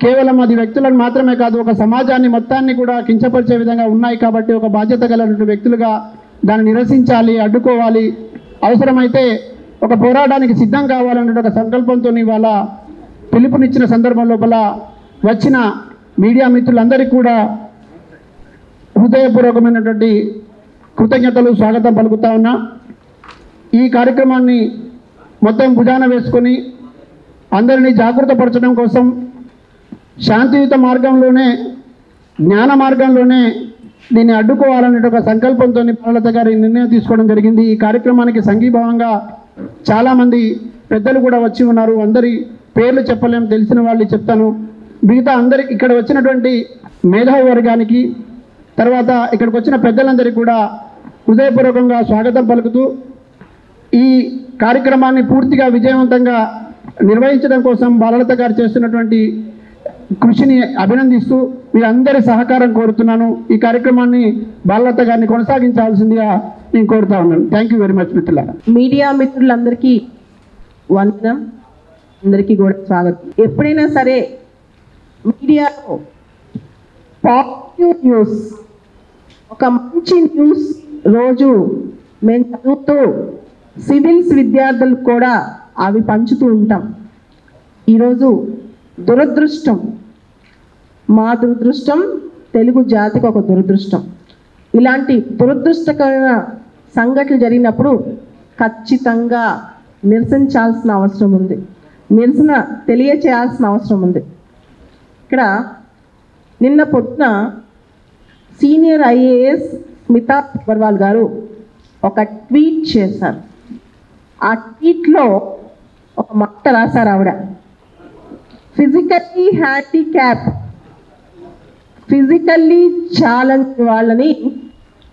కేవలం అది వ్యక్తులను మాత్రమే కాదు, ఒక సమాజాన్ని మొత్తాన్ని కూడా కించపరిచే విధంగా ఉన్నాయి. కాబట్టి ఒక బాధ్యత కలిగిన వ్యక్తులుగా దాన్ని నిరసించాలి, అడ్డుకోవాలి, అవసరమైతే ఒక పోరాటానికి సిద్ధం కావాలనే ఒక సంకల్పంతో ఇవాళ పిలుపునిచ్చిన సందర్భం లోపల వచ్చిన మీడియా మిత్రులందరికీ కూడా హృదయపూర్వకమైనటువంటి కృతజ్ఞతలు, స్వాగతం పలుకుతా ఉన్నా. ఈ కార్యక్రమాన్ని మొత్తం భుజాన వేసుకొని అందరినీ జాగృతపరచడం కోసం శాంతియుత మార్గంలోనే, జ్ఞాన మార్గంలోనే దీన్ని అడ్డుకోవాలనే ఒక సంకల్పంతో ప్రణలత గారి నిర్ణయం తీసుకోవడం జరిగింది. ఈ కార్యక్రమానికి సంఘీభావంగా చాలామంది పెద్దలు కూడా వచ్చి ఉన్నారు. అందరి పేర్లు చెప్పలేము, తెలిసిన వాళ్ళు చెప్తాను. మిగతా అందరి ఇక్కడ వచ్చినటువంటి మేధావి వర్గానికి, తర్వాత ఇక్కడికి వచ్చిన పెద్దలందరికీ కూడా హృదయపూర్వకంగా స్వాగతం పలుకుతూ ఈ కార్యక్రమాన్ని పూర్తిగా విజయవంతంగా నిర్వహించడం కోసం బాలలత గారు చేస్తున్నటువంటి కృషిని అభినందిస్తూ మీరందరి సహకారం కోరుతున్నాను. ఈ కార్యక్రమాన్ని బాలలత గారిని కొనసాగించాల్సిందిగా నేను కోరుతా ఉన్నాను. థ్యాంక్ యూ వెరీ మచ్ మిత్రులారా. మీడియా మిత్రులందరికీ వందనం, అందరికీ కూడా స్వాగతం. ఎప్పుడైనా సరే మీడియాలో పాజిటివ్ న్యూస్, ఒక మంచి న్యూస్ రోజు మేము చదువుతూ సివిల్స్ విద్యార్థులకు కూడా అవి పంచుతూ ఉంటాం. ఈరోజు దురదృష్టం, మా దురదృష్టం, తెలుగు జాతికి ఒక దురదృష్టం. ఇలాంటి దురదృష్టకరమైన సంఘటనలు జరిగినప్పుడు ఖచ్చితంగా నిరసించాల్సిన అవసరం ఉంది, నిరసన తెలియచేయాల్సిన అవసరం ఉంది. ఇక్కడ నిన్న పొద్దున సీనియర్ ఐఏఎస్ స్మితా అగర్వాల్ గారు ఒక ట్వీట్ చేశారు. ఆ ట్వీట్లో ఒక మాట రాశారు ఆవిడ, ఫిజికల్లీ హ్యాండిక్యాప్, ఫిజికల్లీ ఛాలెంజ్ వాళ్ళని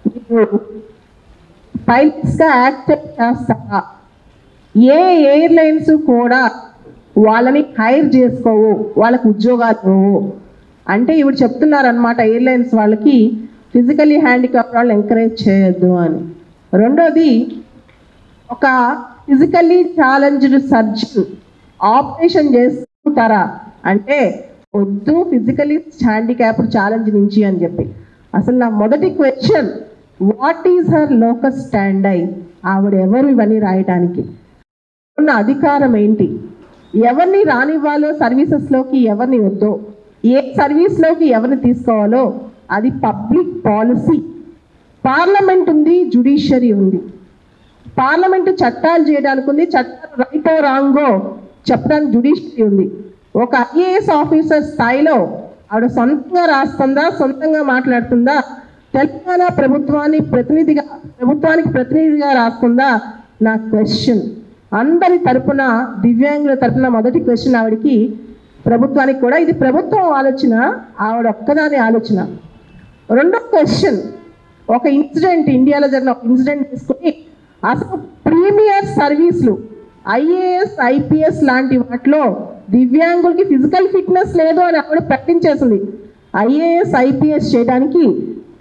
మీరు పైలట్స్గా యాక్సెప్ట్ చేస్తారా? ఏ ఎయిర్లైన్స్ కూడా వాళ్ళని హైర్ చేసుకోవు, వాళ్ళకు ఉద్యోగాలు ఇవ్వవు. అంటే ఇవి చెప్తున్నారనమాట ఎయిర్లైన్స్ వాళ్ళకి ఫిజికల్లీ హ్యాండిక్యాప్ వాళ్ళు ఎంకరేజ్ చేయొద్దు అని. రెండోది, ఒక ఫిజికల్లీ ఛాలెంజ్డ్ సర్జన్ ఆపరేషన్ చేసుకుంటారా అంటే వద్దు, ఫిజికల్లీ హ్యాండిక్యాప్డ్ ఛాలెంజ్ నుంచి అని చెప్పి. అసలు నా మొదటి question, what is her locus standi? ఆవిడ ఎవరు ఇవన్నీ రాయటానికి? ఉన్న అధికారం ఏంటి? ఎవరిని రానివ్వాలో సర్వీసెస్లోకి, ఎవరిని వద్దో, ఏ సర్వీస్లోకి ఎవరిని తీసుకోవాలో అది పబ్లిక్ పాలసీ. పార్లమెంట్ ఉంది, జ్యుడిషియరీ ఉంది. పార్లమెంటు చట్టాలు చేయడానికి ఉంది, చట్టాలు రైటో రాంగో చెప్పడానికి జ్యుడిషియరీ ఉంది. ఒక ఐఏఎస్ ఆఫీసర్ స్థాయిలో ఆవిడ సొంతంగా రాస్తుందా, సొంతంగా మాట్లాడుతుందా, తెలంగాణ ప్రభుత్వానికి ప్రతినిధిగా రాస్తుందా? నా క్వశ్చన్. అందరి తరపున, దివ్యాంగుల తరపున మొదటి క్వశ్చన్ ఆవిడకి, ప్రభుత్వానికి కూడా. ఇది ప్రభుత్వం ఆలోచన, ఆవిడ ఒక్కదాని ఆలోచన. రెండో క్వశ్చన్, ఒక ఇన్సిడెంట్, ఇండియాలో జరిగిన ఒక ఇన్సిడెంట్ తీసుకుని అసలు ప్రీమియర్ సర్వీసులు ఐఏఎస్, ఐపీఎస్ లాంటి వాటిలో దివ్యాంగులకి ఫిజికల్ ఫిట్నెస్ లేదు అని ఆవిడ ప్రకటించేసింది. ఐఏఎస్, ఐపీఎస్ చేయడానికి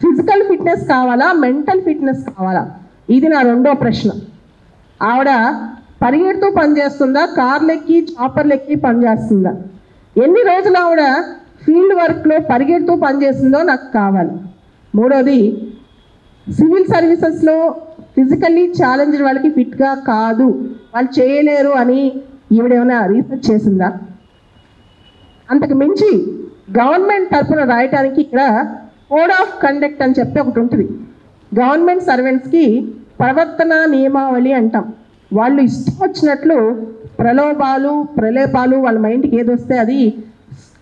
ఫిజికల్ ఫిట్నెస్ కావాలా, మెంటల్ ఫిట్నెస్ కావాలా? ఇది నా రెండో ప్రశ్న. ఆవిడ పరిగెడుతూ పనిచేస్తుందా, కార్లెక్కి చాపర్లెక్కి పనిచేస్తుందా? ఎన్ని రోజులు ఆవిడ ఫీల్డ్ వర్క్లో పరిగెడుతూ పనిచేస్తుందో నాకు కావాలి. మూడోది, సివిల్ సర్వీసెస్లో ఫిజికల్లీ ఛాలెంజ్ వాళ్ళకి ఫిట్గా కాదు, వాళ్ళు చేయలేరు అని ఈవిడేమైనా రీసెర్చ్ చేసిందా? అంతకు మించి గవర్నమెంట్ తరఫున రాయటానికి ఇక్కడ కోడ్ ఆఫ్ కండక్ట్ అని చెప్పి ఒకటి ఉంటుంది. గవర్నమెంట్ సర్వెంట్స్కి ప్రవర్తన నియమావళి అంటాం. వాళ్ళు ఇష్టం వచ్చినట్లు ప్రలోభాలు, ప్రలేపాలు, వాళ్ళ మైండ్కి ఏది వస్తే అది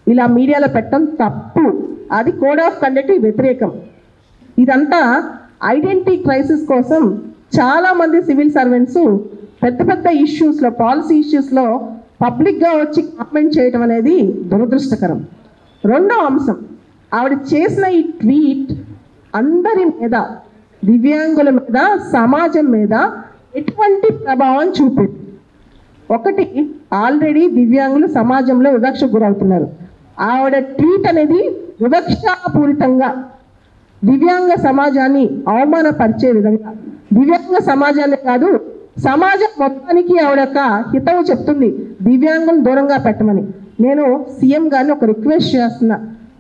ఇలా మీడియాలో పెట్టడం తప్పు. అది కోడ్ ఆఫ్ కండక్ట్కి వ్యతిరేకం. ఇదంతా ఐడెంటిటీ క్రైసిస్ కోసం చాలామంది సివిల్ సర్వెంట్స్ పెద్ద పెద్ద ఇష్యూస్లో, పాలసీ ఇష్యూస్లో పబ్లిక్గా వచ్చి కామెంట్ చేయడం అనేది దురదృష్టకరం. రెండో అంశం, ఆవిడ చేసిన ఈ ట్వీట్ అందరి మీద, దివ్యాంగుల మీద, సమాజం మీద ఎటువంటి ప్రభావం చూపింది? ఒకటి, ఆల్రెడీ దివ్యాంగులు సమాజంలో వివక్షకు గురవుతున్నారు. ఆవిడ ట్వీట్ అనేది వివక్షాపూరితంగా దివ్యాంగ సమాజాన్ని అవమానపరిచే విధంగా, దివ్యాంగ సమాజాన్ని కాదు సమాజం మొత్తానికి ఆవిడ యొక్క హితవు చెప్తుంది దివ్యాంగులను దూరంగా పెట్టమని. నేను సీఎం గారిని ఒక రిక్వెస్ట్ చేస్తున్నా,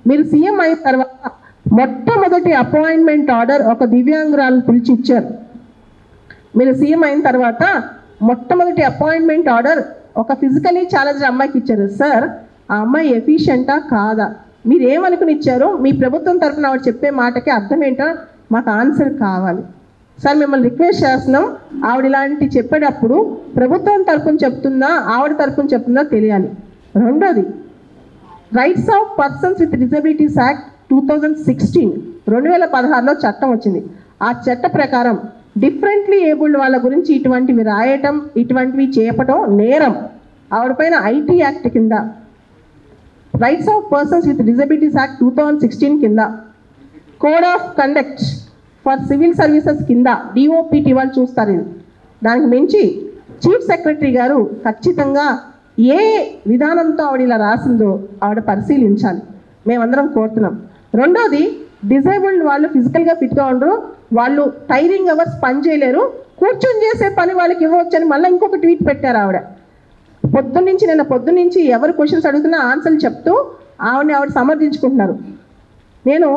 మీరు సీఎం అయిన తర్వాత మొట్టమొదటి అపాయింట్మెంట్ ఆర్డర్ ఒక దివ్యాంగురాలను పిలిచి ఇచ్చారు. మీరు సీఎం అయిన తర్వాత మొట్టమొదటి అపాయింట్మెంట్ ఆర్డర్ ఒక ఫిజికలీ ఛాలెంజ్డ్ అమ్మాయికి ఇచ్చారు. సార్, ఆ అమ్మాయి ఎఫిషియెంటా కాదా, మీరు ఏమనుకుని ఇచ్చారో మీ ప్రభుత్వం తరఫున ఆవిడ చెప్పే మాటకి అర్థం ఏంటో మాకు ఆన్సర్ కావాలి. సార్, మిమ్మల్ని రిక్వెస్ట్ చేస్తున్నాం, ఆవిడ ఇలాంటి చెప్పేటప్పుడు ప్రభుత్వం తరఫున చెప్తుందా ఆవిడ తరఫున చెప్తుందా తెలియాలి. రెండోది, rights of persons with disabilities act 2016 2016లో చట్టం వచ్చింది. ఆ చట్ట ప్రకారం డిఫరెంట్లీ ఏబుల్డ్ వాళ్ళ గురించి ఇటువంటివి రాయటం, ఇటువంటివి చేయటం నేరం. ఆవిడపైన ఐటీ యాక్ట్ కింద, rights of persons with disabilities act 2016 కింద, code of conduct for civil services కింద డిఓపిటి వాళ్ళు చూస్తారు. ఇది దానికి మించి చీఫ్ సెక్రటరీ గారు ఖచ్చితంగా ఏ విధానంతో ఆవిడ ఇలా రాసిందో ఆవిడ పరిశీలించాలి, మేమందరం కోరుతున్నాం. రెండోది, డిజేబుల్డ్ వాళ్ళు ఫిజికల్గా ఫిట్గా ఉండరు, వాళ్ళు టైరింగ్ అవర్స్ పని చేయలేరు, కూర్చొని చేసే పని వాళ్ళకి ఇవ్వచ్చని మళ్ళీ ఇంకొక ట్వీట్ పెట్టారు ఆవిడ. నిన్న పొద్దున్నుంచి ఎవరు క్వశ్చన్స్ అడుగుతున్నా ఆన్సర్లు చెప్తూ ఆవిడ సమర్థించుకుంటున్నారు. నేను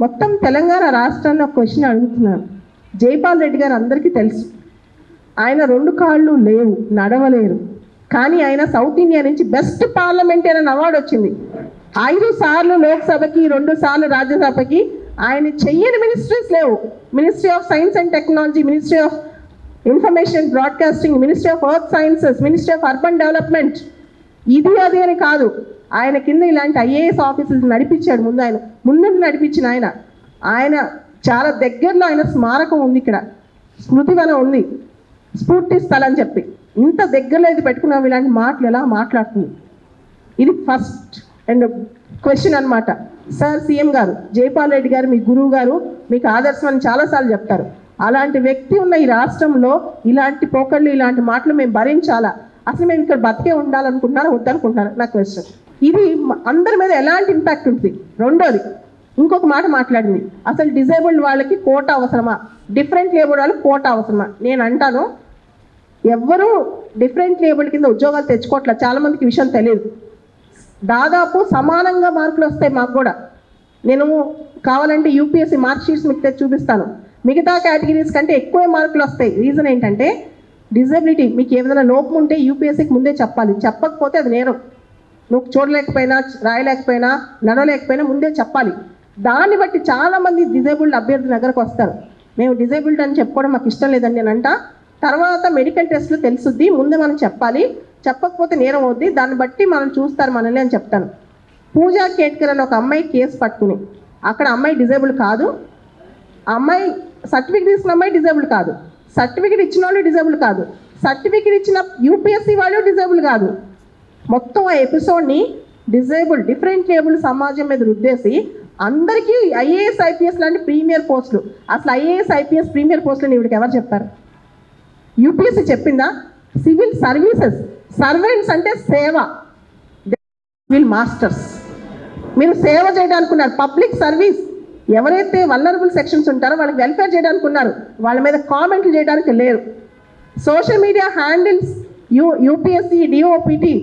మొత్తం తెలంగాణ రాష్ట్రాన్ని ఒక క్వశ్చన్ అడుగుతున్నాను. జైపాల్ రెడ్డి గారు అందరికీ తెలుసు, ఆయన 2 కాళ్ళు లేవు, నడవలేరు, కానీ ఆయన సౌత్ ఇండియా నుంచి బెస్ట్ పార్లమెంటేరియన్ అవార్డు వచ్చింది. 5 సార్లు లోక్సభకి, 2 సార్లు రాజ్యసభకి. ఆయన చెయ్యని మినిస్ట్రీస్ లేవు. Ministry of science and technology, ministry of information broadcasting, ministry of earth sciences, ministry of urban development, ఇది అది అని కాదు. ఆయన కింద ఇలాంటి ఐఏఎస్ ఆఫీసులు నడిపించాడు. ముందు నడిపించిన ఆయన చాలా దగ్గరలో ఆయన స్మారకం ఉంది, ఇక్కడ స్మృతివనం ఉంది, స్ఫూర్తి స్థలం అని చెప్పి. ఇంత దగ్గరలో ఇది పెట్టుకున్నాం, ఇలాంటి మాటలు ఎలా మాట్లాడుతుంది? ఇది ఫస్ట్ అండ్ క్వశ్చన్ అనమాట. సార్, సీఎం గారు, జైపాల్ రెడ్డి గారు మీ గురువు గారు, మీకు ఆదర్శం అని చాలాసార్లు చెప్తారు. అలాంటి వ్యక్తి ఉన్న ఈ రాష్ట్రంలో ఇలాంటి పోకళ్ళు, ఇలాంటి మాటలు మేము భరించాలా? అసలు మేము ఇక్కడ బతికే ఉండాలనుకుంటున్నారా వద్దనుకుంటున్నారా? నా క్వశ్చన్ ఇది. అందరి మీద ఎలాంటి ఇంపాక్ట్ ఉంటుంది? రెండోది, ఇంకొక మాట మాట్లాడింది, అసలు డిజేబుల్డ్ వాళ్ళకి కోటా అవసరమా, డిఫరెంట్ లేబుల్డ్ వాళ్ళకి కోటా అవసరమా? నేను అంటాను, ఎవ్వరూ డిఫరెంట్ లేబుల్ కింద ఉద్యోగాలు తెచ్చుకోవట్లేదు. చాలామందికి విషయం తెలియదు. దాదాపు సమానంగా మార్కులు వస్తాయి మాకు కూడా. నేను కావాలంటే యూపీఎస్సీ మార్క్ షీట్స్ మీకు తెచ్చి చూపిస్తాను. మిగతా కేటగిరీస్ కంటే ఎక్కువ మార్కులు వస్తాయి. రీజన్ ఏంటంటే డిజబిలిటీ, మీకు ఏదైనా లోపం ఉంటే యూపీఎస్సీకి ముందే చెప్పాలి. చెప్పకపోతే అది నేరం. నువ్వు చూడలేకపోయినా, రాయలేకపోయినా, నడవలేకపోయినా ముందే చెప్పాలి. దాన్ని బట్టి చాలామంది డిజేబుల్డ్ అభ్యర్థుల దగ్గరకు వస్తారు. మేము డిజేబుల్డ్ అని చెప్పుకోవడం మాకు ఇష్టం లేదని నేను అంట. తర్వాత మెడికల్ టెస్ట్లు తెలుసుద్ది, ముందే మనం చెప్పాలి. చెప్పకపోతే నేరం అవుద్ది, దాన్ని బట్టి మనం చూస్తారు మనల్ని అని చెప్తాను. పూజా కేట్కర్ అని ఒక అమ్మాయి కేసు పట్టుకుని, అక్కడ అమ్మాయి డిజేబుల్ కాదు, అమ్మాయి సర్టిఫికేట్ తీసుకున్న అమ్మాయి డిజేబుల్ కాదు, సర్టిఫికేట్ ఇచ్చిన వాళ్ళు డిజేబుల్ కాదు, సర్టిఫికేట్ ఇచ్చిన యూపీఎస్సీ వాళ్ళు డిజేబుల్ కాదు. మొత్తం ఆ ఎపిసోడ్ని డిఫరెంట్ లేబుల్ సమాజం మీద రుద్దేసి అందరికీ ఐఏఎస్ ఐపీఎస్ లాంటి ప్రీమియర్ పోస్టులు. అసలు ఐఏఎస్ ఐపీఎస్ ప్రీమియర్ పోస్టులు ఇవిడికి ఎవరు చెప్పారు? యూపీఎస్సీ చెప్పిందా? సివిల్ సర్వీసెస్, సర్వెంట్స్ అంటే సేవ, సివిల్ మాస్టర్స్. మీరు సేవ చేయడానికి ఉన్నారు. పబ్లిక్ సర్వీస్, ఎవరైతే వల్నరబుల్ సెక్షన్స్ ఉంటారో వాళ్ళకి వెల్ఫేర్ చేయడానికి ఉన్నారు, వాళ్ళ మీద కామెంట్లు చేయడానికి లేరు. Social media handles UPSC, DoPT,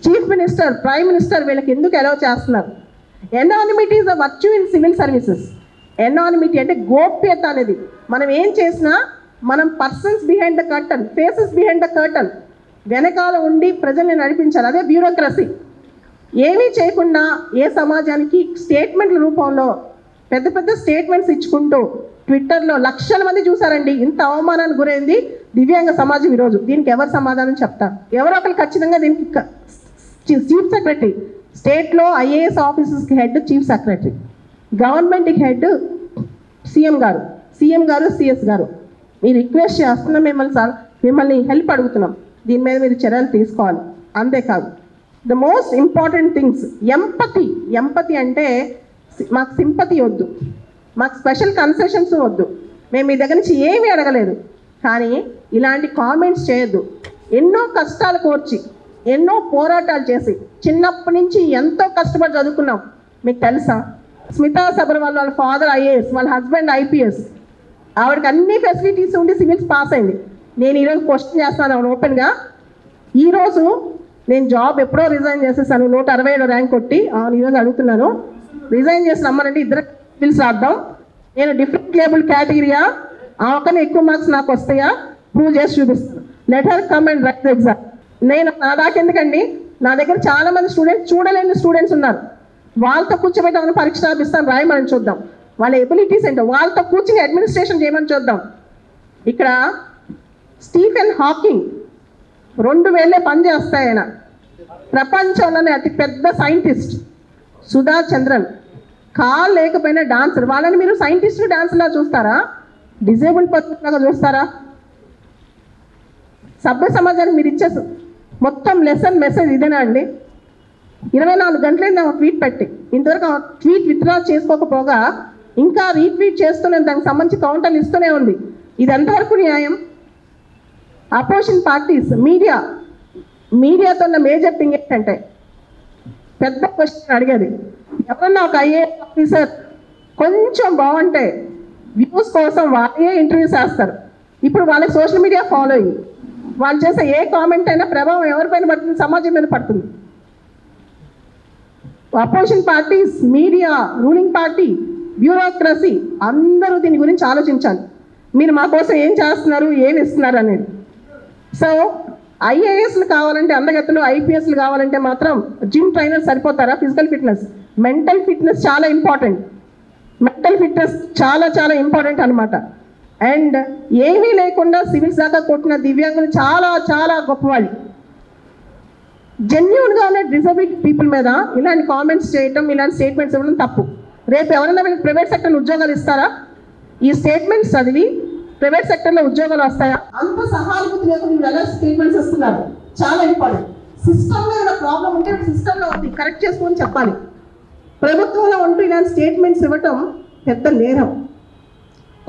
chief minister, prime minister వీళ్ళకి ఎందుకు అలౌ చేస్తున్నారు? Anonymity is a virtue in civil services. Anonymity అంటే గోప్యత అనేది. మనం ఏం చేసినా మనం persons behind the curtain, faces behind the curtain, వెనకాల ఉండి ప్రజల్ని నడిపించాలి. అదే బ్యూరోక్రసీ. ఏమీ చేయకుండా ఏ సమాజానికి స్టేట్మెంట్ల రూపంలో పెద్ద పెద్ద స్టేట్మెంట్స్ ఇచ్చుకుంటూ ట్విట్టర్లో లక్షల మంది చూసారండి. ఇంత అవమానానికి గురైంది దివ్యాంగ సమాజం ఈరోజు. దీనికి ఎవరు సమాధానం చెప్తారు? ఎవరో ఒకరు ఖచ్చితంగా దీనికి చీఫ్ సెక్రటరీ, స్టేట్లో ఐఏఎస్ ఆఫీసర్స్కి హెడ్ చీఫ్ సెక్రటరీ, గవర్నమెంట్కి హెడ్ సీఎం గారు, సిఎస్ గారు. మీరు రిక్వెస్ట్ చేస్తున్నాం, మిమ్మల్ని హెల్ప్ అడుగుతున్నాం. దీని మీద మీరు చర్యలు తీసుకోవాలి. అంతేకాదు, the most important things empathy అంటే మాకు సింపతి వద్దు, మాకు స్పెషల్ కన్సెషన్స్ వద్దు, మేము మీ దగ్గర నుంచి ఏమీ అడగలేదు, కానీ ఇలాంటి కామెంట్స్ చేయొద్దు. ఎన్నో కష్టాలు కోర్చి, ఎన్నో పోరాటాలు చేసి, చిన్నప్పటి నుంచి ఎంతో కష్టపడి చదువుకున్నాం. మీకు తెలుసా? స్మితా సబర్వాల్ వాళ్ళ ఫాదర్ ఐఏఎస్, వాళ్ళ హస్బెండ్ ఐపీఎస్. ఆవిడకి అన్ని ఫెసిలిటీస్ ఉండి సివిల్స్ పాస్ అయింది. నేను ఈరోజు క్వశ్చన్ చేస్తున్నాను ఓపెన్గా. ఈరోజు నేను జాబ్ ఎప్పుడో రిజైన్ చేసేసాను, 167 ర్యాంక్ కొట్టి. ఈరోజు అడుగుతున్నాను, రిజైన్ చేసి రమ్మనండి, ఇద్దరు బిల్స్ రాద్దాం. నేను డిఫరెంట్ లేబుల్ కేటగిరీయా, ఆకని ఎక్కువ మార్క్స్ నాకు వస్తాయా ప్రూవ్ చేసి చూపిస్తాను. Let her come and right the exam. నేను నా దాకెందుకండి, నా దగ్గర చాలా మంది స్టూడెంట్స్, చూడలేని స్టూడెంట్స్ ఉన్నారు. వాళ్ళతో కూర్చోబెట్టమని పరీక్ష రాపిస్తాను, రాయమని చూద్దాం. వాళ్ళ ఎబిలిటీస్ ఏంటో వాళ్ళతో కూర్చుని అడ్మినిస్ట్రేషన్ చేయమని చూద్దాం. ఇక్కడ స్టీఫెన్ హాకింగ్ 2000 పని చేస్తాయి. ఆయన ప్రపంచంలోనే అతి పెద్ద సైంటిస్ట్. సుధా చంద్రన్ కాల్ లేకపోయినా డాన్సర్. వాళ్ళని మీరు సైంటిస్ట్ డాన్సర్లా చూస్తారా, డిజేబుల్డ్ పర్సన్ లాగా చూస్తారా? సభ్య సమాజానికి మీరు ఇచ్చే మొత్తం లెసన్ మెసేజ్ ఇదేనా అండి? 24 గంటలైంది ఆమె ట్వీట్ పెట్టి, ఇంతవరకు ఆ ట్వీట్ విత్డ్రా చేసుకోకపోగా ఇంకా రీట్వీట్ చేస్తూనే దానికి సంబంధించి కౌంటర్లు ఇస్తూనే ఉంది. ఇది ఎంతవరకు న్యాయం? అపోజిషన్ పార్టీస్, మీడియాతో ఉన్న మేజర్ థింగ్ ఏంటంటే, పెద్ద క్వశ్చన్ అడిగేది, ఎవరన్నా ఒక ఐఏఎస్ ఆఫీసర్ కొంచెం బాగుంటే వ్యూస్ కోసం వాళ్ళే ఇంటర్వ్యూస్ చేస్తారు. ఇప్పుడు వాళ్ళకి సోషల్ మీడియా ఫాలోయింగ్, వాళ్ళు చేసే ఏ కామెంట్ అయినా ప్రభావం ఎవరిపైన పడుతుంది? సమాజం మీద పడుతుంది. Opposition parties, media, ruling party, bureaucracy అందరూ దీని గురించి ఆలోచించాలి. మీరు మా కోసం ఏం చేస్తున్నారు, ఏమి ఇస్తున్నారు అనేది. సో ఐఏఎస్లు కావాలంటే అందగత్తలు, ఐపీఎస్లు కావాలంటే మాత్రం జిమ్ ట్రైనర్ సరిపోతారా? ఫిజికల్ ఫిట్నెస్, మెంటల్ ఫిట్నెస్ చాలా ఇంపార్టెంట్. మెంటల్ ఫిట్నెస్ చాలా చాలా ఇంపార్టెంట్ అనమాట. అండ్ ఏమీ లేకుండా సివిల్స్ దాకా కొట్టిన దివ్యాంగులు చాలా చాలా గొప్పవాళ్ళు. జెన్యూన్గా ఉన్న డిజబిలిటీ పీపుల్ మీద ఇలాంటి కామెంట్స్ చేయటం, ఇలాంటి స్టేట్మెంట్స్ ఇవ్వడం తప్పు. రేపు ఎవరైనా వీళ్ళకి ప్రైవేట్ సెక్టర్లో ఉద్యోగాలు ఇస్తారా? ఈ స్టేట్మెంట్స్ చదివి ప్రైవేట్ సెక్టర్లో ఉద్యోగాలు వస్తాయా? అంత సహానుభూతి లేకుండా మీరు ఎలా స్టేట్మెంట్స్ ఇస్తున్నారు? చాలా ఇంపార్టెంట్. సిస్టంలో ఏమైనా ప్రాబ్లం ఉంటే సిస్టంలో ఉంది, కరెక్ట్ చేసుకొని చెప్పాలి. ప్రభుత్వంలో ఉంటూ ఇలాంటి స్టేట్మెంట్స్ ఇవ్వటం పెద్ద నేరం.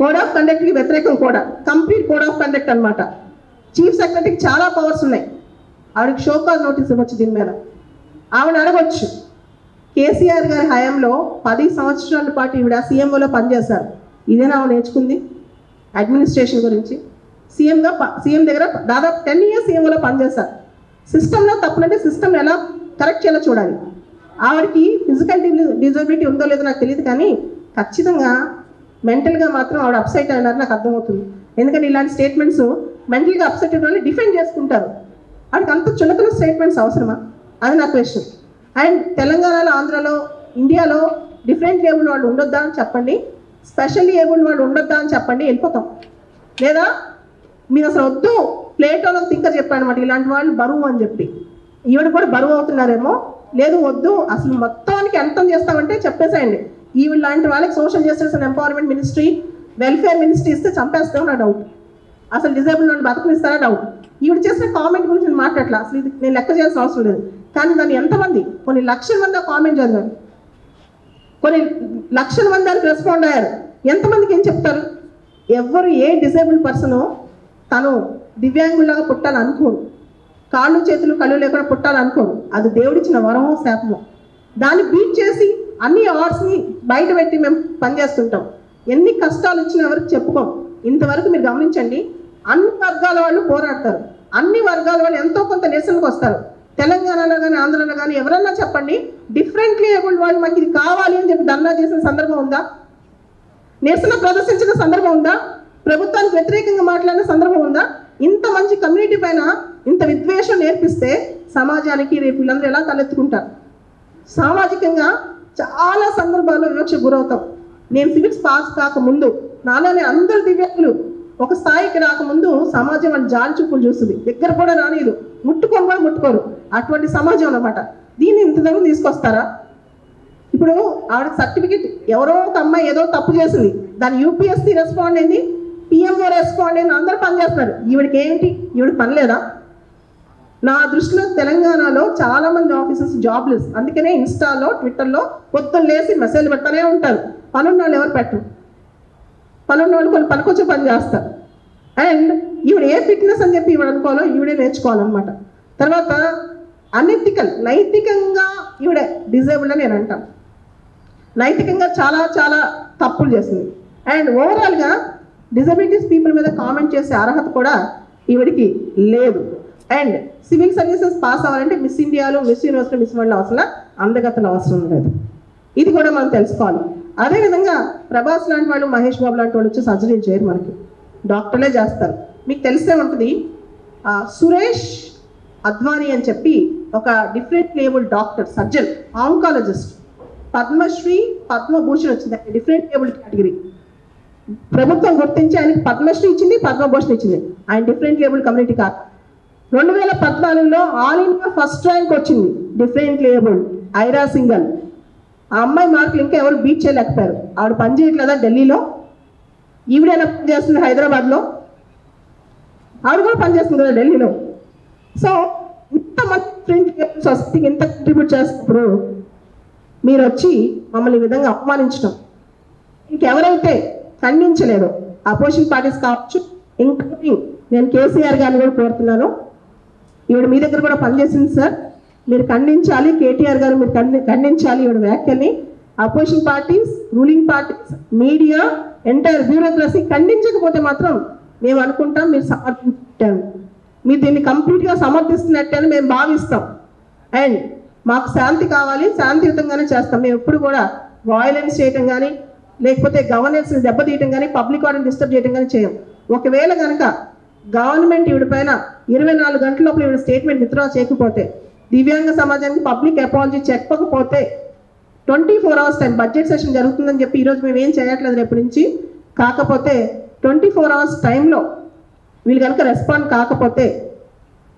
కోడ్ ఆఫ్ కండక్ట్కి వ్యతిరేకం కూడా, కంప్లీట్ కోడ్ ఆఫ్ కండక్ట్ అనమాట. చీఫ్ సెక్రటరీకి చాలా పవర్స్ ఉన్నాయి. ఆవిడకి షోకాజ్ నోటీస్ ఇవ్వచ్చు. దీని మీద ఆవిడ అడగొచ్చు, కేసీఆర్ గారి హయాంలో 10 సంవత్సరాల పాటు ఈవిడ సీఎంఓలో పనిచేశారు. ఇదేనా ఆవిడ నేర్చుకుంది అడ్మినిస్ట్రేషన్ గురించి? సీఎం దగ్గర దాదాపు 10 years సీఎంఓలో పనిచేశారు. సిస్టంలో తప్పునంటే సిస్టమ్ ఎలా కరెక్ట్ చేయాలో చూడాలి. ఆవిడకి ఫిజికల్ డిజబిలిటీ ఉందో లేదో నాకు తెలియదు, కానీ ఖచ్చితంగా మెంటల్గా మాత్రం ఆవిడ అప్సెట్ అయినారు నాకు అర్థమవుతుంది. ఎందుకంటే ఇలాంటి స్టేట్మెంట్స్ మెంటల్గా అప్సెట్ అయిన వాళ్ళు డిఫెండ్ చేసుకుంటారు. వాడికి అంత చులకన స్టేట్మెంట్స్ అవసరమా? అది నా క్వశ్చన్. అండ్ తెలంగాణలో, ఆంధ్రాలో, ఇండియాలో డిఫరెంట్ ఏబుల్డ్ వాళ్ళు ఉండొద్దా అని చెప్పండి, స్పెషల్లీ ఏబుల్డ్ వాళ్ళు ఉండొద్దా అని చెప్పండి, వెళ్ళిపోతాం. లేదా మీరు అసలు వద్దు, ప్లేటోలో థింకర్ చెప్పాను అనమాట, ఇలాంటి వాళ్ళు బరువు అని చెప్పి. ఈవిడ కూడా బరువు అవుతున్నారేమో. లేదు వద్దు, అసలు మొత్తానికి అంతం చేస్తామంటే చెప్పేసేయండి. ఈవిడ లాంటి వాళ్ళకి social justice and empowerment ministry, welfare ministry ఇస్తే చంపేస్తాం నా డౌట్. అసలు డిజేబుల్డ్ వాళ్ళు బతకనిస్తారా డౌట్. ఈవిడ చేసిన కామెంట్ గురించి నేను మాట్లాడలా, అసలు ఇది నేను లెక్క చేయాల్సిన అవసరం లేదు. కానీ దాన్ని ఎంతమంది, కొన్ని లక్షల మంది ఆ కామెంట్ చదివారు, కొన్ని లక్షల మంది దానికి రెస్పాండ్ అయ్యారు. ఎంతమందికి ఏం చెప్తారు? ఎవరు ఏ డిజేబుల్డ్ పర్సన్ తను దివ్యాంగులాగా పుట్టాలనుకోరు, కాళ్ళు చేతులు కళ్ళు లేకుండా పుట్టాలనుకోరు. అది దేవుడిచ్చిన వరమో శాపమో. దాన్ని బీట్ చేసి అన్ని అవార్డ్స్ని బయట పెట్టి మేము పనిచేస్తుంటాం. ఎన్ని కష్టాలు వచ్చినా ఎవరికి చెప్పుకోం. ఇంతవరకు మీరు గమనించండి, అన్ని వర్గాల వాళ్ళు పోరాడతారు, అన్ని వర్గాల వాళ్ళు ఎంతో కొంత నిరసనకు వస్తారు. తెలంగాణలో కానీ ఆంధ్రలో కానీ ఎవరన్నా చెప్పండి, డిఫరెంట్లీ ఏబుల్డ్ వాళ్ళు మాకు ఇది కావాలి అని చెప్పి ధర్నా చేసిన సందర్భం ఉందా? నిరసన ప్రదర్శించిన సందర్భం ఉందా? ప్రభుత్వానికి వ్యతిరేకంగా మాట్లాడిన సందర్భం ఉందా? ఇంత మంచి కమ్యూనిటీ పైన ఇంత విద్వేషం నేర్పిస్తే సమాజానికి రేపు వీళ్ళందరూ ఎలా తలెత్తుకుంటారు? సామాజికంగా చాలా సందర్భాల్లో వివక్షకు గురవుతాం. నేను సివిల్స్ పాస్ కాకముందు, నాలోనే అందరు దివ్యాంగులు ఒక స్థాయికి రాకముందు సమాజం వాళ్ళు జాలి చూపులు చూస్తుంది, దగ్గర కూడా రానిదు, ముట్టుకొని కూడా ముట్టుకోరు. అటువంటి సమాజం అన్నమాట. దీన్ని ఇంత దగ్గర తీసుకొస్తారా? ఇప్పుడు ఆవిడ సర్టిఫికెట్ ఎవరో ఒక అమ్మాయి ఏదో తప్పు చేసింది, దాని యూపీఎస్సీ రెస్పాండ్ అయింది, పిఎంఓ రెస్పాండ్ అయింది, అందరూ పనిచేస్తున్నారు. ఈవిడికి ఏంటి? ఈవిడికి పని లేదా? నా దృష్టిలో తెలంగాణలో చాలా మంది ఆఫీసర్స్ జాబ్లెస్. అందుకనే ఇన్స్టాలో, ట్విట్టర్లో పొద్దున్న లేసి మెసేజ్లు పెడతానే ఉంటారు. పనున్న వాళ్ళు ఎవరు పెట్టరు, పనున్న వాళ్ళు కొన్ని పనికొచ్చే పని చేస్తారు. అండ్ ఈవిడ ఏ ఫిట్నెస్ అని చెప్పి ఈవిడ అనుకోవాలో ఈవిడే నేర్చుకోవాలన్నమాట. తర్వాత అనెథికల్, నైతికంగా ఈవిడ డిజేబుల్డ్ అని నేను అంటాను. నైతికంగా చాలా చాలా తప్పులు చేస్తుంది. అండ్ ఓవరాల్గా డిజబిలిటీస్ పీపుల్ మీద కామెంట్ చేసే అర్హత కూడా ఈవిడికి లేదు. అండ్ సివిల్ సర్వీసెస్ పాస్ అవ్వాలంటే మిస్ ఇండియాలో, మిస్ యూనివర్సిటీ, మిస్ వరల్డ్ అవసరం, అందగతలు అవసరం లేదు. ఇది కూడా మనం తెలుసుకోవాలి. అదేవిధంగా ప్రభాస్ లాంటి వాళ్ళు, మహేష్ బాబు లాంటి వాళ్ళు వచ్చి సర్జరీ చేయరు, మనకి డాక్టర్లే చేస్తారు. మీకు తెలిసే ఉంటుంది, సురేష్ అద్వానీ అని చెప్పి ఒక different label doctor, surgeon, oncologist, Padma Shri, Padma Bhushan వచ్చింది, డిఫరెంట్ లేబుల్ కేటగిరీ. ప్రభుత్వం గుర్తించి ఆయనకి పద్మశ్రీ ఇచ్చింది, పద్మభూషణ్ ఇచ్చింది. ఆయన డిఫరెంట్ లేబుల్ కమ్యూనిటీ కాదు. 2014లో ఆల్ ఇండియా ఫస్ట్ ర్యాంక్ వచ్చింది డిఫరెంట్ లేబుల్, ఐరా సింగల్. ఆ అమ్మాయి మార్కులు ఇంకా ఎవరు బీట్ చేయలేకపోయారు. ఆవిడ పని చేయట్లేదా ఢిల్లీలో? ఈవిడైనా పని చేస్తుంది హైదరాబాద్లో? ఆవిడ కూడా పనిచేస్తుంది కదా ఢిల్లీలో. సో ఇంతమంది డిఫరెంట్ లేబుల్ సొసైటీకి ఇంత కంట్రిబ్యూట్ చేస్తున్నప్పుడు మీరు వచ్చి మమ్మల్ని ఈ విధంగా అవమానించడం, ఇంకెవరైతే ఖండించలేదు, అపోజిషన్ పార్టీస్ కావచ్చు, ఇంక్లూడింగ్ నేను కేసీఆర్ గారిని కూడా కోరుతున్నాను, ఈవిడ మీ దగ్గర కూడా పనిచేసింది సార్, మీరు ఖండించాలి. కేటీఆర్ గారు మీరు ఖండించాలి ఈవిడ వ్యాఖ్యల్ని. Opposition parties, ruling parties, media, entire bureaucracy ఖండించకపోతే మాత్రం మేము అనుకుంటాం మీరు సమర్థించారు, మీరు దీన్ని కంప్లీట్గా సమర్థిస్తున్నట్టే అని మేము భావిస్తాం. అండ్ మాకు శాంతి కావాలి, శాంతియుతంగానే చేస్తాం. మేము ఎప్పుడు కూడా వాయిలెన్స్ చేయటం కానీ, లేకపోతే గవర్నెన్స్ని దెబ్బతీయటం కానీ, పబ్లిక్ ఆర్డర్ని డిస్టర్బ్ చేయడం కానీ చేయం. ఒకవేళ కనుక గవర్నమెంట్ ఈవిడ పైన 24 గంటల లోపల ఈవిడ స్టేట్మెంట్ విత్డ్రా చేయకపోతే, దివ్యాంగ సమాజానికి పబ్లిక్ అపాలజీ చెప్పకపోతే 24 hours టైం, బడ్జెట్ సెషన్ జరుగుతుందని చెప్పి ఈరోజు మేము ఏం చేయట్లేదు రేపు నుంచి, కాకపోతే 24 hours టైంలో వీళ్ళు కనుక రెస్పాండ్ కాకపోతే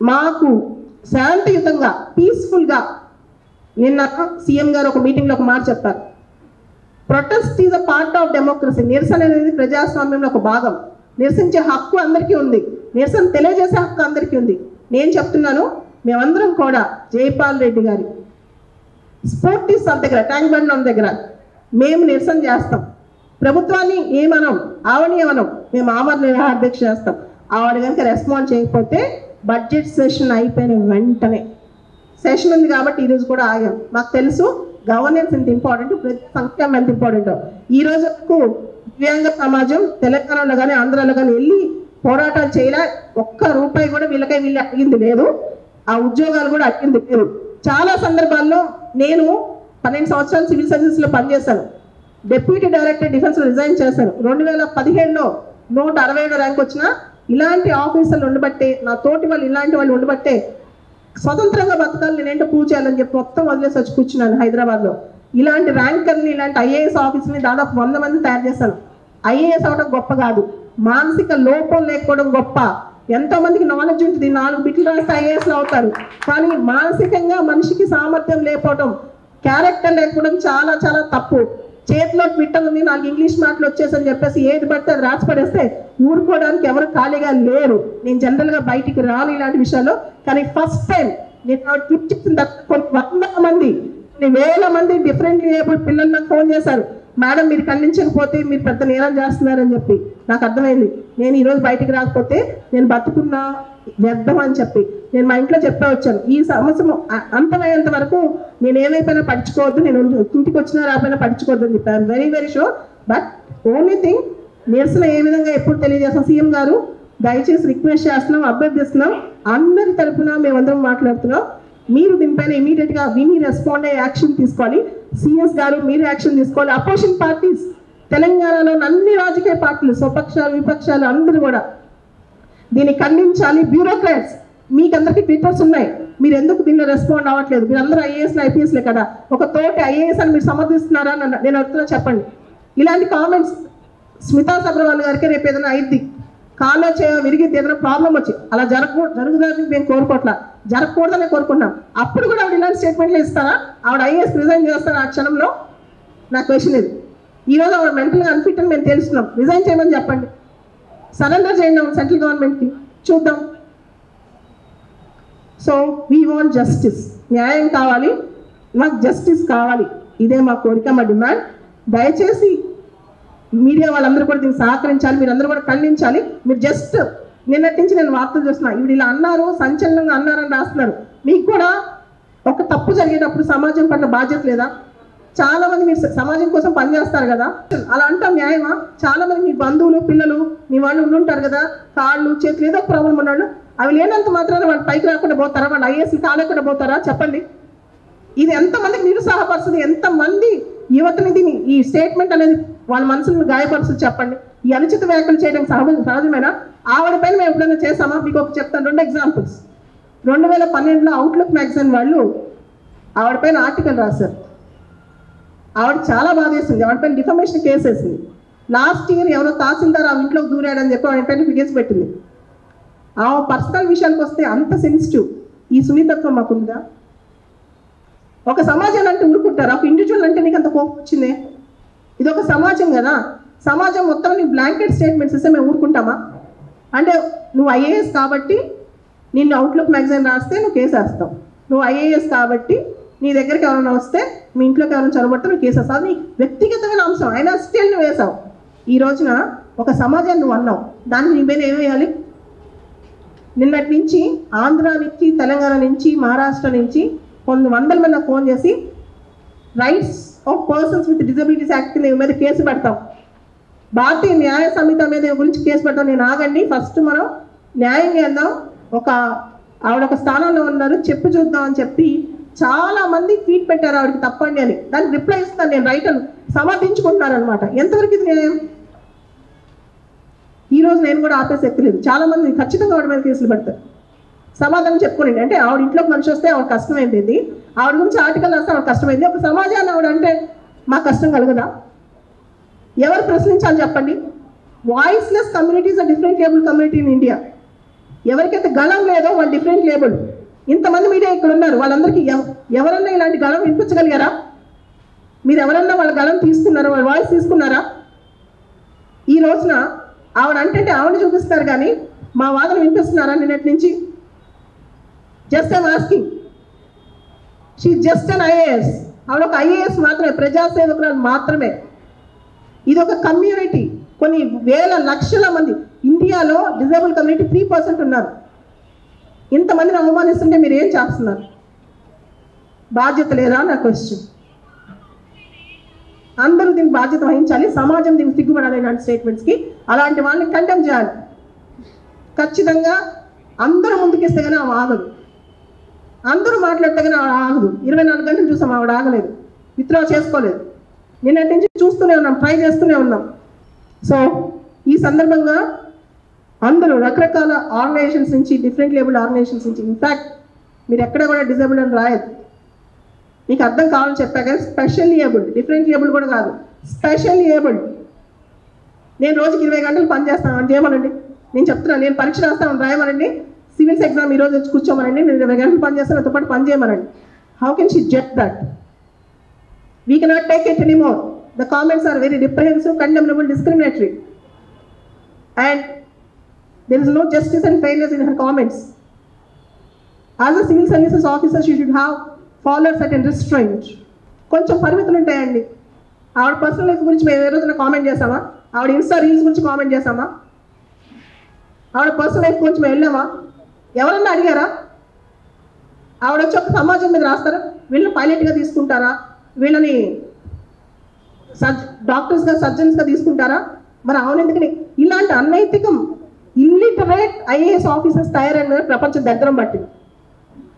మాకు శాంతియుతంగా, పీస్ఫుల్గా, నిన్న సీఎం గారు ఒక మీటింగ్లో ఒక మాట చెప్పారు, protest is a part of democracy. నిరసన అనేది ప్రజాస్వామ్యంలో ఒక భాగం. నిరసించే హక్కు అందరికీ ఉంది, నిరసన తెలియజేసే హక్కు అందరికీ ఉంది. నేను చెప్తున్నాను, మేమందరం కూడా జైపాల్ రెడ్డి గారి స్ఫూర్తి సభ దగ్గర, ట్యాంక్ బండ్ దగ్గర మేము నిరసన చేస్తాం. ప్రభుత్వాన్ని ఏమనం, ఆవనీయమనం, మేము ఆమరణ నిరాహారదీక్ష చేస్తాం. ఆవిడ కనుక రెస్పాండ్ చేయకపోతే బడ్జెట్ సెషన్ అయిపోయిన వెంటనే, సెషన్ ఉంది కాబట్టి ఈరోజు కూడా ఆగాం. మాకు తెలుసు గవర్నెన్స్ ఎంత ఇంపార్టెంట్, ప్రతి సంక్షేమం ఎంత ఇంపార్టెంట్. ఈ రోజు వరకు దివ్యాంగ సమాజం తెలంగాణలో కానీ ఆంధ్రాలో కానీ వెళ్ళి పోరాటాలు చేయలే, ఒక్క రూపాయి కూడా వీళ్ళకై వీళ్ళు అడిగింది లేదు, ఆ ఉద్యోగాలు కూడా అడిగింది లేదు. చాలా సందర్భాల్లో నేను 12 సంవత్సరాలు సివిల్ సర్వీసెస్లో పనిచేశాను, డిప్యూటీ డైరెక్టర్ డిఫెన్స్లో రిజైన్ చేశాను. 2017లో 167 ర్యాంక్ వచ్చిన ఇలాంటి ఆఫీసర్లు ఉండబట్టే, నా తోటి వాళ్ళు ఇలాంటి వాళ్ళు ఉండబట్టే స్వతంత్రంగా బతకాలి, నేనేంటో ప్రూవ్ చేయాలని చెప్పి మొత్తం వదిలేసి వచ్చి కూర్చున్నాను హైదరాబాద్లో. ఇలాంటి ర్యాంకర్ని, ఇలాంటి ఐఏఎస్ ఆఫీసర్ని దాదాపు 100 మంది తయారు చేశాను. ఐఏఎస్ అవడం గొప్ప కాదు, మానసిక లోపం లేకపోవడం గొప్ప. ఎంతోమందికి నాలెడ్జ్ ఉంటుంది, 4 బిట్లు రాస్తే ఐఏఎస్లు అవుతారు, కానీ మానసికంగా మనిషికి సామర్థ్యం లేకపోవడం, క్యారెక్టర్ లేకపోవడం చాలా చాలా తప్పు. చేతిలో ట్విట్టర్ ఉంది, నాకు ఇంగ్లీష్ మాటలు వచ్చేసని చెప్పేసి ఏది పడితే అది రాసి పడేస్తే ఊరుకోవడానికి ఎవరు ఖాళీగా లేరు. నేను జనరల్గా బయటికి రాను ఇలాంటి విషయాల్లో, కానీ ఫస్ట్ టైం నేను ట్విట్ చేసిన తర్వాత కొన్ని 100 మంది, కొన్ని వేల మంది డిఫరెంట్ ఏబుల్ పిల్లలు నాకు ఫోన్ చేశారు, మేడం మీరు ఖండించకపోతే మీరు పెద్ద నేరం చేస్తున్నారని చెప్పి. నాకు అర్థమైంది, నేను ఈరోజు బయటికి రాకపోతే నేను బతుకున్నా వ్యర్థం అని చెప్పి నేను మా ఇంట్లో చెప్పే వచ్చాను. ఈ సమస్య అంతమయ్యేంత వరకు నేను ఏమైపోయినా పట్టించుకోవద్దు, నేను ఇంటికి వచ్చినా రాకపోయినా పట్టించుకోవద్దు అని చెప్పాను. Very very sure. But only thing, నిరసన ఏ విధంగా ఎప్పుడు తెలియజేస్తాం, సీఎం గారు దయచేసి రిక్వెస్ట్ చేస్తున్నాం, అభ్యర్థిస్తున్నాం, అందరి తరఫున మేమందరం మాట్లాడుతున్నాం, మీరు దీనిపైన ఇమీడియట్గా విని రెస్పాండ్ అయ్యే యాక్షన్ తీసుకోవాలి. సిఎస్ గారు మీరు యాక్షన్ తీసుకోవాలి. అపోజిషన్ పార్టీస్, తెలంగాణలో అన్ని రాజకీయ పార్టీలు, స్వపక్షాలు, విపక్షాలు అందరూ కూడా దీన్ని ఖండించాలి. బ్యూరోక్రాట్స్, మీకు అందరికీ ట్విట్టర్స్ ఉన్నాయి, మీరు ఎందుకు దీన్ని రెస్పాండ్ అవ్వట్లేదు? మీరు అందరూ ఐఏఎస్లు ఐపీఎస్లే కదా, ఒక తోటి ఐఏఎస్ అని మీరు సమర్థిస్తున్నారా అని నేను అడుగుతున్నా, చెప్పండి. ఇలాంటి కామెంట్స్ స్మితా సబర్వాల్ గారికి రేపు ఏదైనా అయింది, కాలో విరిగిద్ది, ఏదైనా ప్రాబ్లం వచ్చి అలా జరుగుతుందని మేము కోరుకోవట్లా, జరగకూడదని కోరుకుంటున్నాం. అప్పుడు కూడా ఆవిడ ఇలాంటి స్టేట్మెంట్లు ఇస్తారా? ఆవిడ ఐఏఎస్ రిజైన్ చేస్తారా ఆ క్షణంలో? నా క్వశ్చన్ ఇది. ఈరోజు ఆవిడ మెంటల్గా అన్ఫిట్ అని మేము తెలుస్తున్నాం, రిజైన్ చేయమని చెప్పండి, సరెండర్ చేయండి సెంట్రల్ గవర్నమెంట్కి, చూద్దాం. సో వీ వాంట్ జస్టిస్, న్యాయం కావాలి, మాకు జస్టిస్ కావాలి, ఇదే మా కోరిక, మా డిమాండ్. దయచేసి మీడియా వాళ్ళందరూ కూడా దీన్ని సహకరించాలి, మీరు అందరూ కూడా ఖండించాలి. మీరు జస్ట్ నిన్నటి నుంచి నేను వార్తలు చూస్తున్నా, ఇవి ఇలా అన్నారు, సంచలనంగా అన్నారని రాస్తున్నారు. మీకు కూడా ఒక తప్పు జరిగేటప్పుడు సమాజం పట్ల బాధ్యత లేదా? చాలా మంది మీరు సమాజం కోసం పనిచేస్తారు కదా, అలా అంటాం న్యాయమా? చాలా మంది మీ బంధువులు, పిల్లలు, మీ వాళ్ళు ఉండుంటారు కదా, కాళ్ళు చేతులు ఏదో ప్రాబ్లం ఉన్నాడు, అవి లేనంత మాత్రాన వాళ్ళు పైకి రాకుండా పోతారా, వాళ్ళు ఐఏఎస్లు కాలేకుండా పోతారా చెప్పండి. ఇది ఎంతమందికి నిరుత్సాహపరుస్తుంది, ఎంతమంది యువతని దీన్ని ఈ స్టేట్మెంట్ అనేది వాళ్ళ మనసులను గాయపరుస్తుంది చెప్పండి. ఈ అనుచిత వ్యాఖ్యలు చేయడం సహజమేనా? ఆవిడ పైన మేము ఎప్పుడైనా చేసామా? మీకు ఒక చెప్తాను 2 ఎగ్జాంపుల్స్. 2012లో అవుట్లుక్ మ్యాగజైన్ వాళ్ళు ఆవిడ పైన ఆర్టికల్ రాశారు. ఆవిడ చాలా బాధ వేసింది, ఆవిడ పైన డిఫమేషన్ కేసు వేసింది. లాస్ట్ ఇయర్ ఎవరో తహసీల్దార్ ఆ ఇంట్లోకి దూరాడని చెప్పి ఆవిడ పైన కేసు పెట్టింది. ఆ పర్సనల్ విషయానికి వస్తే అంత సెన్సిటివ్ ఈ సున్నితత్వం మాకుందా? ఒక సమాజం అంటే ఊరుకుంటారా? ఒక ఇండివిజువల్ అంటే నీకు అంత కోపం వచ్చిందే? ఇది ఒక సమాజం కదా, సమాజం మొత్తం నీకు బ్లాంకెట్ స్టేట్మెంట్స్ ఇస్తే మేము ఊరుకుంటామా? అంటే నువ్వు ఐఏఎస్ కాబట్టి నిన్ను అవుట్లుక్ మ్యాగజైన్ రాస్తే నువ్వు కేసు వేస్తావు, నువ్వు ఐఏఎస్ కాబట్టి నీ దగ్గరికి ఎవరైనా వస్తే మీ ఇంట్లోకి ఎవరైనా చొరబడితే నువ్వు కేసు వేస్తావు. అది వ్యక్తిగతమైన అంశం, అయినా స్టిల్ నువ్వు వేసావు. ఈ రోజున ఒక సమాజాన్ని నువ్వు అన్నావు, దానికి నీ మీద ఏం వేయాలి? నిన్నటి నుంచి ఆంధ్ర నుంచి, తెలంగాణ నుంచి, మహారాష్ట్ర నుంచి కొన్ని వందల మంది ఫోన్ చేసి rights of persons with disabilities act కింద మీద కేసు పెడతాం, భారతీయ న్యాయ సంహిత మీద గురించి కేసు పెడతాం. నేను ఆగండి, ఫస్ట్ మనం న్యాయం చేద్దాం, ఆవిడ ఒక స్థానంలో ఉన్నారు చెప్పి చూద్దాం అని చెప్పి చాలా మంది ట్వీట్ పెట్టారు ఆవిడకి తప్పండి అని. దానికి రిప్లై ఇస్తాను నేను, రైటర్ సమర్థించుకుంటున్నారు అనమాట. ఎంతవరకు ఇది న్యాయం? ఈ రోజు నేను కూడా ఆపేసి ఎక్కలేదు, చాలా మంది ఖచ్చితంగా ఆవిడ మీద కేసులు పెడతారు. సమాధానం చెప్పుకోండి, అంటే ఆవిడ ఇంట్లోకి మనిషి వస్తే ఆవిడ కష్టమైంది, ఆవిడ గురించి ఆర్టికల్ రాస్తే ఆవిడ కష్టమైంది, ఒక సమాజాన్ని ఆవిడ అంటే మాకు కష్టం కలగదా? ఎవరు ప్రశ్నించాలి చెప్పండి? Voiceless communities are different label community in India. ఎవరికైతే గళం లేదో వాళ్ళు డిఫరెంట్ లేబుల్. ఇంతమంది మీడియా ఇక్కడ ఉన్నారు, వాళ్ళందరికీ ఎవరన్నా ఇలాంటి గళం వినిపించగలిగారా? మీరు ఎవరన్నా వాళ్ళ గళం తీసుకున్నారా, వాళ్ళ వాయిస్ తీసుకున్నారా? ఈ రోజున ఆవిడ అంటే ఆవిడ చూపిస్తున్నారు కానీ మా వాదన వినిపిస్తున్నారా? నిన్నటి నుంచి just I'm asking, she just an IAS. ఆవిడ ఒక ఐఏఎస్ మాత్రమే, ప్రజాసేవకురాలు మాత్రమే. ఇది ఒక కమ్యూనిటీ, కొన్ని వేల లక్షల మంది. ఇండియాలో డిజేబుల్ కమ్యూనిటీ 3% ఉన్నారు. ఇంతమందిని అవమానిస్తుంటే మీరు ఏం చేస్తున్నారు? బాధ్యత లేదా నా క్వశ్చన్. అందరూ దీనికి బాధ్యత వహించాలి, సమాజం దీనికి సిగ్గుపడాలి. ఇలాంటి స్టేట్మెంట్స్కి అలాంటి వాళ్ళని కండెమ్ చేయాలి ఖచ్చితంగా. అందరూ ముందుకేస్తే కానీ ఆవిడ ఆగదు, అందరూ మాట్లాడితే కానీ ఆవిడ ఆగదు. 24 గంటలు చూసాం, ఆవిడ ఆగలేదు, విత్డ్రా చేసుకోలేదు. నిన్నటి నుంచి చూస్తూనే ఉన్నాం, ట్రై చేస్తూనే ఉన్నాం. సో ఈ సందర్భంగా అందరూ రకరకాల ఆర్గనైజేషన్స్ నుంచి, డిఫరెంట్ లేబుల్ ఆర్గనైజేషన్స్ నుంచి, ఇన్ఫ్యాక్ట్ మీరు ఎక్కడ కూడా డిజేబుల్డ్ అని రాయదు, మీకు అర్థం కావాలని చెప్పా కానీ స్పెషల్ ఏబుల్డ్, డిఫరెంట్ ఏబుల్డ్ కూడా కాదు, స్పెషల్ ఏబుల్డ్. నేను రోజుకి 20 గంటలు పని చేస్తాను అని చేయమనండి. నేను చెప్తున్నాను, నేను పరీక్ష రాస్తాను రాయమనండి, సివిల్స్ ఎగ్జామ్ ఈరోజు వచ్చి కూర్చోమనండి, నేను 20 గంటలు పని చేస్తాను, నాతో పాటు పని చేయమనండి. How can she judge that? We cannot take it anymore. The comments are very reprehensive, condemnable, discriminatory, and there is no justice and fairness in her comments. As a civil services officer, she should have followed certain restraint. కొంచెం పరిమితులు ఉంటాయండి. ఆవిడ personal life గురించి మేము ఏ రోజున comment చేసామా? ఆవిడ Insta reels గురించి కామెంట్ చేసామా? ఆవిడ పర్సనల్ లైఫ్ గురించి మేము వెళ్ళామా? ఎవరన్నా అడిగారా? ఆవిడ వచ్చి ఒక సమాజం మీద రాస్తారా? వీళ్ళని పైలట్గా తీసుకుంటారా? వీళ్ళని డాక్టర్స్గా, సర్జన్స్గా తీసుకుంటారా? మరి అవును, ఎందుకని ఇలాంటి అన్నైతికం ఇల్లిటరేట్ ఐఏఎస్ ఆఫీసర్స్ తయారైన ప్రపంచం దగ్గరం పట్టింది.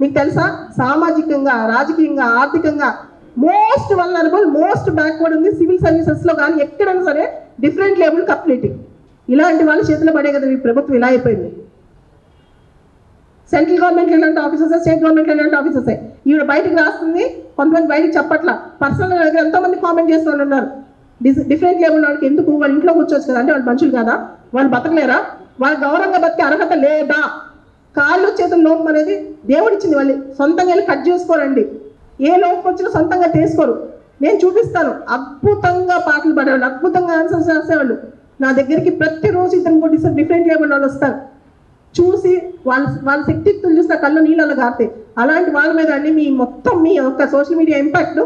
మీకు తెలుసా, సామాజికంగా, రాజకీయంగా, ఆర్థికంగా మోస్ట్ వల్నరబుల్, మోస్ట్ బ్యాక్వర్డ్ ఉంది సివిల్ సర్వీసెస్లో కానీ ఎక్కడైనా సరే డిఫరెంట్ లేబుల్ కమ్యూనిటీ. ఇలాంటి వాళ్ళ చేతిలో పడే కదా ఈ ప్రభుత్వం ఇలా అయిపోయింది. సెంట్రల్ గవర్నమెంట్ ఇలాంటి ఆఫీసర్స్, స్టేట్ గవర్నమెంట్ ఇలాంటి ఆఫీసర్స్. ఈవిడ బయటకు రాస్తుంది, కొంతమంది బయటకు చెప్పట్లా. పర్సనల్ దగ్గర ఎంతోమంది కామెంట్ చేస్తూ ఉన్నారు, డిఫరెంట్ లేబుల్ వాళ్ళకి ఎందుకు, వాళ్ళ ఇంట్లో కూర్చోవచ్చు కదా, అంటే వాళ్ళు మనుషులు కాదా, వాళ్ళు బతకలేరా, వాళ్ళు గౌరవంగా బతికే అర్హత లేదా? కాళ్ళు చేతులు లోపం అనేది దేవుడిచ్చింది, వాళ్ళు సొంతంగా వెళ్ళి కట్ చేసుకోరండి. ఏ లోపం వచ్చినా సొంతంగా తీసుకోరు. నేను చూపిస్తాను, అద్భుతంగా పాటలు పాడేవాళ్ళు, అద్భుతంగా ఆన్సర్స్ రాసేవాళ్ళు. నా దగ్గరికి ప్రతిరోజు ఇద్దరు డిఫరెంట్ లేబుల్ వాళ్ళు వస్తారు. చూసి వాళ్ళ శక్తిత్తులు చూసిన కళ్ళు నీళ్ళలో గారితే. అలాంటి వాళ్ళ మీద అండి మీ మొత్తం మీ యొక్క సోషల్ మీడియా ఇంపాక్ట్.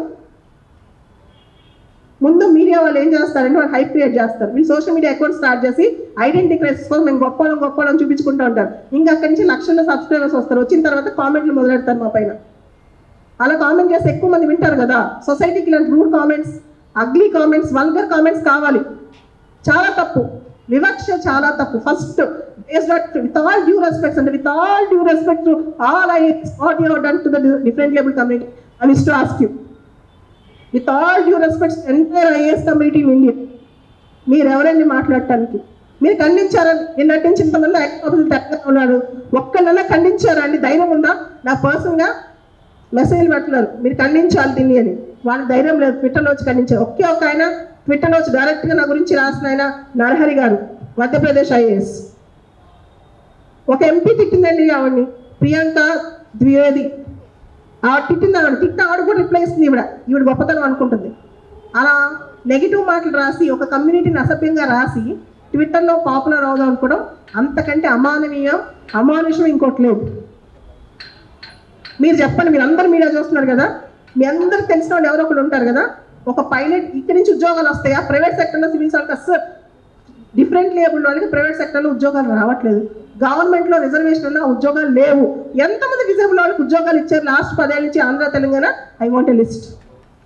ముందు మీడియా వాళ్ళు ఏం చేస్తారంటే వాళ్ళు హైప్ క్రియేట్ చేస్తారు. వీళ్ళు సోషల్ మీడియా అకౌంట్ స్టార్ట్ చేసి ఐడెంటిటీ క్రైసిస్ కోసం మేము గొప్పవాళ్ళని చూపించుకుంటూ ఉంటారు. ఇంకా అక్కడి నుంచి లక్షల సబ్స్క్రైబర్స్ వస్తారు. వచ్చిన తర్వాత కామెంట్లు మొదలెడతారు మా పైన. అలా కామెంట్ చేస్తే ఎక్కువ మంది వింటారు కదా. సొసైటీకి ఇలాంటి rude comments, ugly comments, vulgar comments కావాలి. చాలా తప్పు, వివక్ష చాలా తప్పు. First based on, with all due respect, and with all due respect to all what you have done to the differently abled community, I wish to ask you, with all due respect to entire IAS community in India, మీరు ఎవరండి మాట్లాడటానికి? మీరు ఖండించారా? నిన్నటి నుంచి ఇంతమంది యాక్టివిటీలు తెలంగాణ ఉన్నాడు, ఒక్కళ్ళన్నా ఖండించారా అండి? ధైర్యం ఉందా? నా పర్సనల్గా మెసేజ్లు పెడుతున్నారు మీరు ఖండించాలి దీన్ని అని, వాళ్ళకి ధైర్యం లేదు. ట్విట్టర్లో వచ్చి ఖండించారు. ఒకే ఒక ఆయన ట్విట్టర్లో వచ్చి డైరెక్ట్గా నా గురించి రాసిన ఆయన నరహరి గారు, మధ్యప్రదేశ్ IAS. ఒక ఎంపీ తిట్టిందండి ఆవిడ్ని, ప్రియాంక ద్వివేది. ఆవిడ తిట్టింది, ఆవిడ కూడా రిప్లై ఇస్తుంది. ఈవిడ గొప్పతనం అనుకుంటుంది. అలా నెగిటివ్ మాటలు రాసి ఒక కమ్యూనిటీని అసభ్యంగా రాసి ట్విట్టర్లో పాపులర్ అవుదాం అనుకోవడం అంతకంటే అమానుషం ఇంకోటి లేదు. మీరు చెప్పండి, మీరు అందరు మీడియా చూస్తున్నారు కదా, మీ అందరికి తెలిసిన వాళ్ళు ఎవరో ఒకరు ఉంటారు కదా, ఒక పైలట్ ఇక్కడి నుంచి ఉద్యోగాలు వస్తాయా? ప్రైవేట్ సెక్టర్లో సివిల్ సర్వీస్ డిఫరెంట్లీ ఏబుల్డ్ వాళ్ళకి ప్రైవేట్ సెక్టర్లో ఉద్యోగాలు రావట్లేదు. గవర్నమెంట్లో రిజర్వేషన్ ఉన్న ఉద్యోగాలు లేవు. ఎంతమంది డిజేబుల్ వాళ్ళకి ఉద్యోగాలు ఇచ్చారు లాస్ట్ 10 ఏళ్ళ నుంచి Andhra Telangana? I want a list.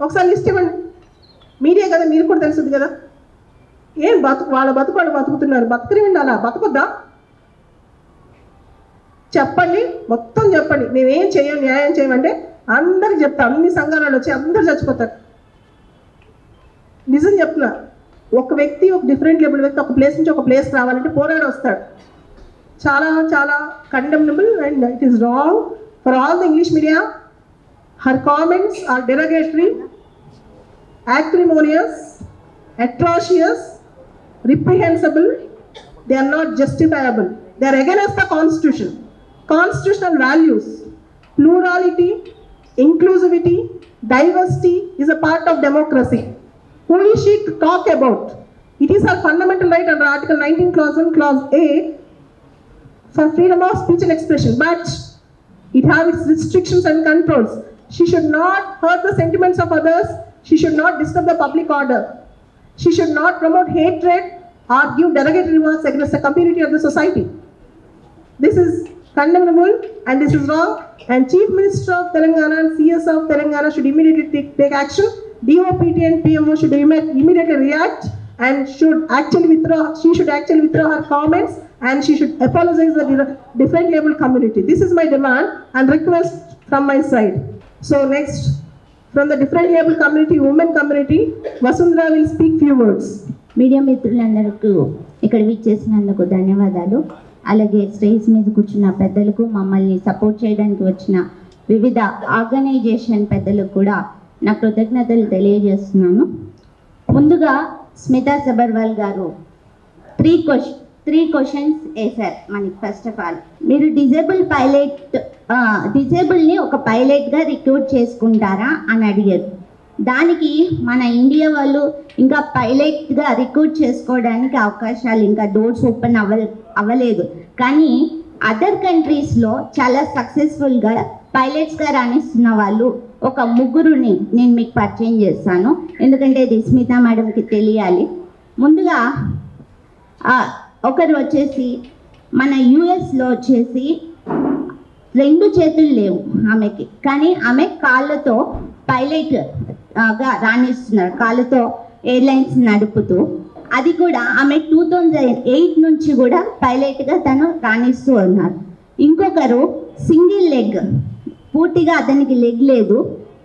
ఒకసారి లిస్ట్ ఇవ్వండి. మీడియా కదా, మీరు కూడా తెలుస్తుంది కదా. ఏం వాళ్ళ బతుకులు బతుకుతున్నారు, బతుకుని అలా బతుకుద్దా? చెప్పండి, మొత్తం చెప్పండి. మేమేం చేయం, న్యాయం చేయమంటే అందరికి చెప్తా. అన్ని సంఘాలలో వచ్చి అందరు చచ్చిపోతారు. నిజం చెప్తున్నా. ఒక వ్యక్తి, ఒక డిఫరెంట్ లెవెల్ వ్యక్తి ఒక ప్లేస్ నుంచి ఒక ప్లేస్ రావాలంటే పోరాడి వస్తాడు. చాలా చాలా condemnable and it is wrong for all the English media. Her comments are derogatory, acrimonious, atrocious, reprehensible. They are not justifiable. They are against the constitution, constitutional values. Plurality, inclusivity, diversity is a part of democracy. Who is she to talk about? It is her fundamental right under Article 19 clause 1 clause A for freedom of speech and expression, but it has its restrictions and controls. She should not hurt the sentiments of others. She should not disturb the public order. She should not promote hatred or give derogatory remarks against the community or the society. This is condemnable and this is wrong, and Chief Minister of Telangana and CS of Telangana should immediately take action. DOPT and PMO should immediately react and should actually withdraw. She should actually withdraw her comments and she should apologize to the different label community. This is my demand and request from my side. So next, from the different label community, women community, Vasundhara will speak few words. Media మిత్రులందరికీ ఇక్కడ విచ్చేసినందుకు ధన్యవాదాలు. అలాగే stage మీద కూర్చున్న పెద్దలకు, మమ్మల్ని support చేయడానికి వచ్చిన వివిధ ఆర్గనైజేషన్ పెద్దలకు కూడా నా కృతజ్ఞతలు తెలియజేస్తున్నాను. ముందుగా స్మితా సబర్వాల్ గారు త్రీ క్వశ్చన్స్ వేశారు మనకి. ఫస్ట్ ఆఫ్ ఆల్, మీరు డిజేబుల్ని ఒక పైలట్గా రిక్రూట్ చేసుకుంటారా అని అడిగారు. దానికి మన ఇండియా వాళ్ళు ఇంకా పైలట్గా రిక్రూట్ చేసుకోవడానికి అవకాశాలు, ఇంకా డోర్స్ ఓపెన్ అవ్వలేదు. కానీ అదర్ కంట్రీస్లో చాలా సక్సెస్ఫుల్గా పైలట్స్గా రాణిస్తున్న వాళ్ళు ఒక ముగ్గురుని నేను మీకు పరిచయం చేస్తాను, ఎందుకంటే ఇది స్మితా మేడంకి తెలియాలి. ముందుగా ఒకరు వచ్చేసి మన యుఎస్లో వచ్చేసి 2 చేతులు లేవు ఆమెకి, కానీ ఆమె కాళ్ళతో పైలట్గా రాణిస్తున్నారు, కాళ్ళతో ఎయిర్లైన్స్ నడుపుతూ. అది కూడా ఆమె 2008 నుంచి కూడా పైలట్గా తను రాణిస్తూ ఉన్నారు. ఇంకొకరు సింగిల్ లెగ్, పూర్తిగా అతనికి లెగ్ లేదు,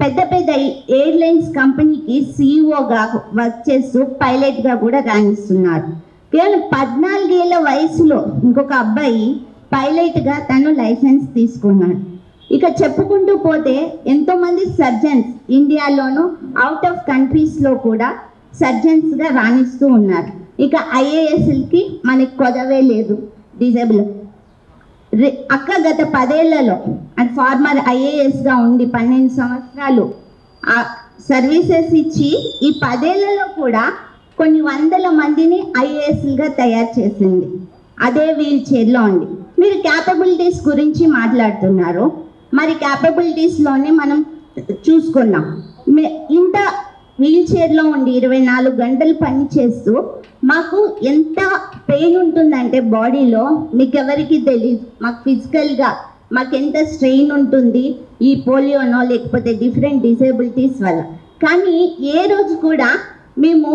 పెద్ద పెద్ద ఎయిర్లైన్స్ కంపెనీకి సిఇఓగా వర్క్ చేస్తూ పైలట్గా కూడా రాణిస్తున్నారు. కేవలం 14 ఏళ్ళ వయసులో ఇంకొక అబ్బాయి పైలట్గా తను లైసెన్స్ తీసుకున్నాడు. ఇక చెప్పుకుంటూ పోతే ఎంతోమంది సర్జన్స్ ఇండియాలోను అవుట్ ఆఫ్ కంట్రీస్లో కూడా సర్జన్స్గా రాణిస్తూ ఉన్నారు. ఇక ఐఏఎస్లకి మనకి కొదవే లేదు. డిజేబుల్ అక్క గత 10 ఏళ్లలో అండ్ ఫార్మర్ ఐఏఎస్గా ఉండి 12 సంవత్సరాలు సర్వీసెస్ ఇచ్చి ఈ 10 ఏళ్లలో కూడా కొన్ని వందల మందిని ఐఏఎస్లుగా తయారు చేసింది. అదే వీల్ చైర్లో ఉంది. మీరు క్యాపబిలిటీస్ గురించి మాట్లాడుతున్నారు. మరి క్యాపబిలిటీస్లోనే మనం చూసుకున్నాం. ఇంత వీల్ చైర్లో ఉండి 24 గంటలు పని చేస్తూ మాకు ఎంత పెయిన్ ఉంటుందంటే బాడీలో మీకు ఎవరికి తెలియదు. మాకు ఫిజికల్గా మాకు ఎంత స్ట్రెయిన్ ఉంటుంది ఈ పోలియోనో లేకపోతే డిఫరెంట్ డిసేబిలిటీస్ వల్ల. కానీ ఏ రోజు కూడా మేము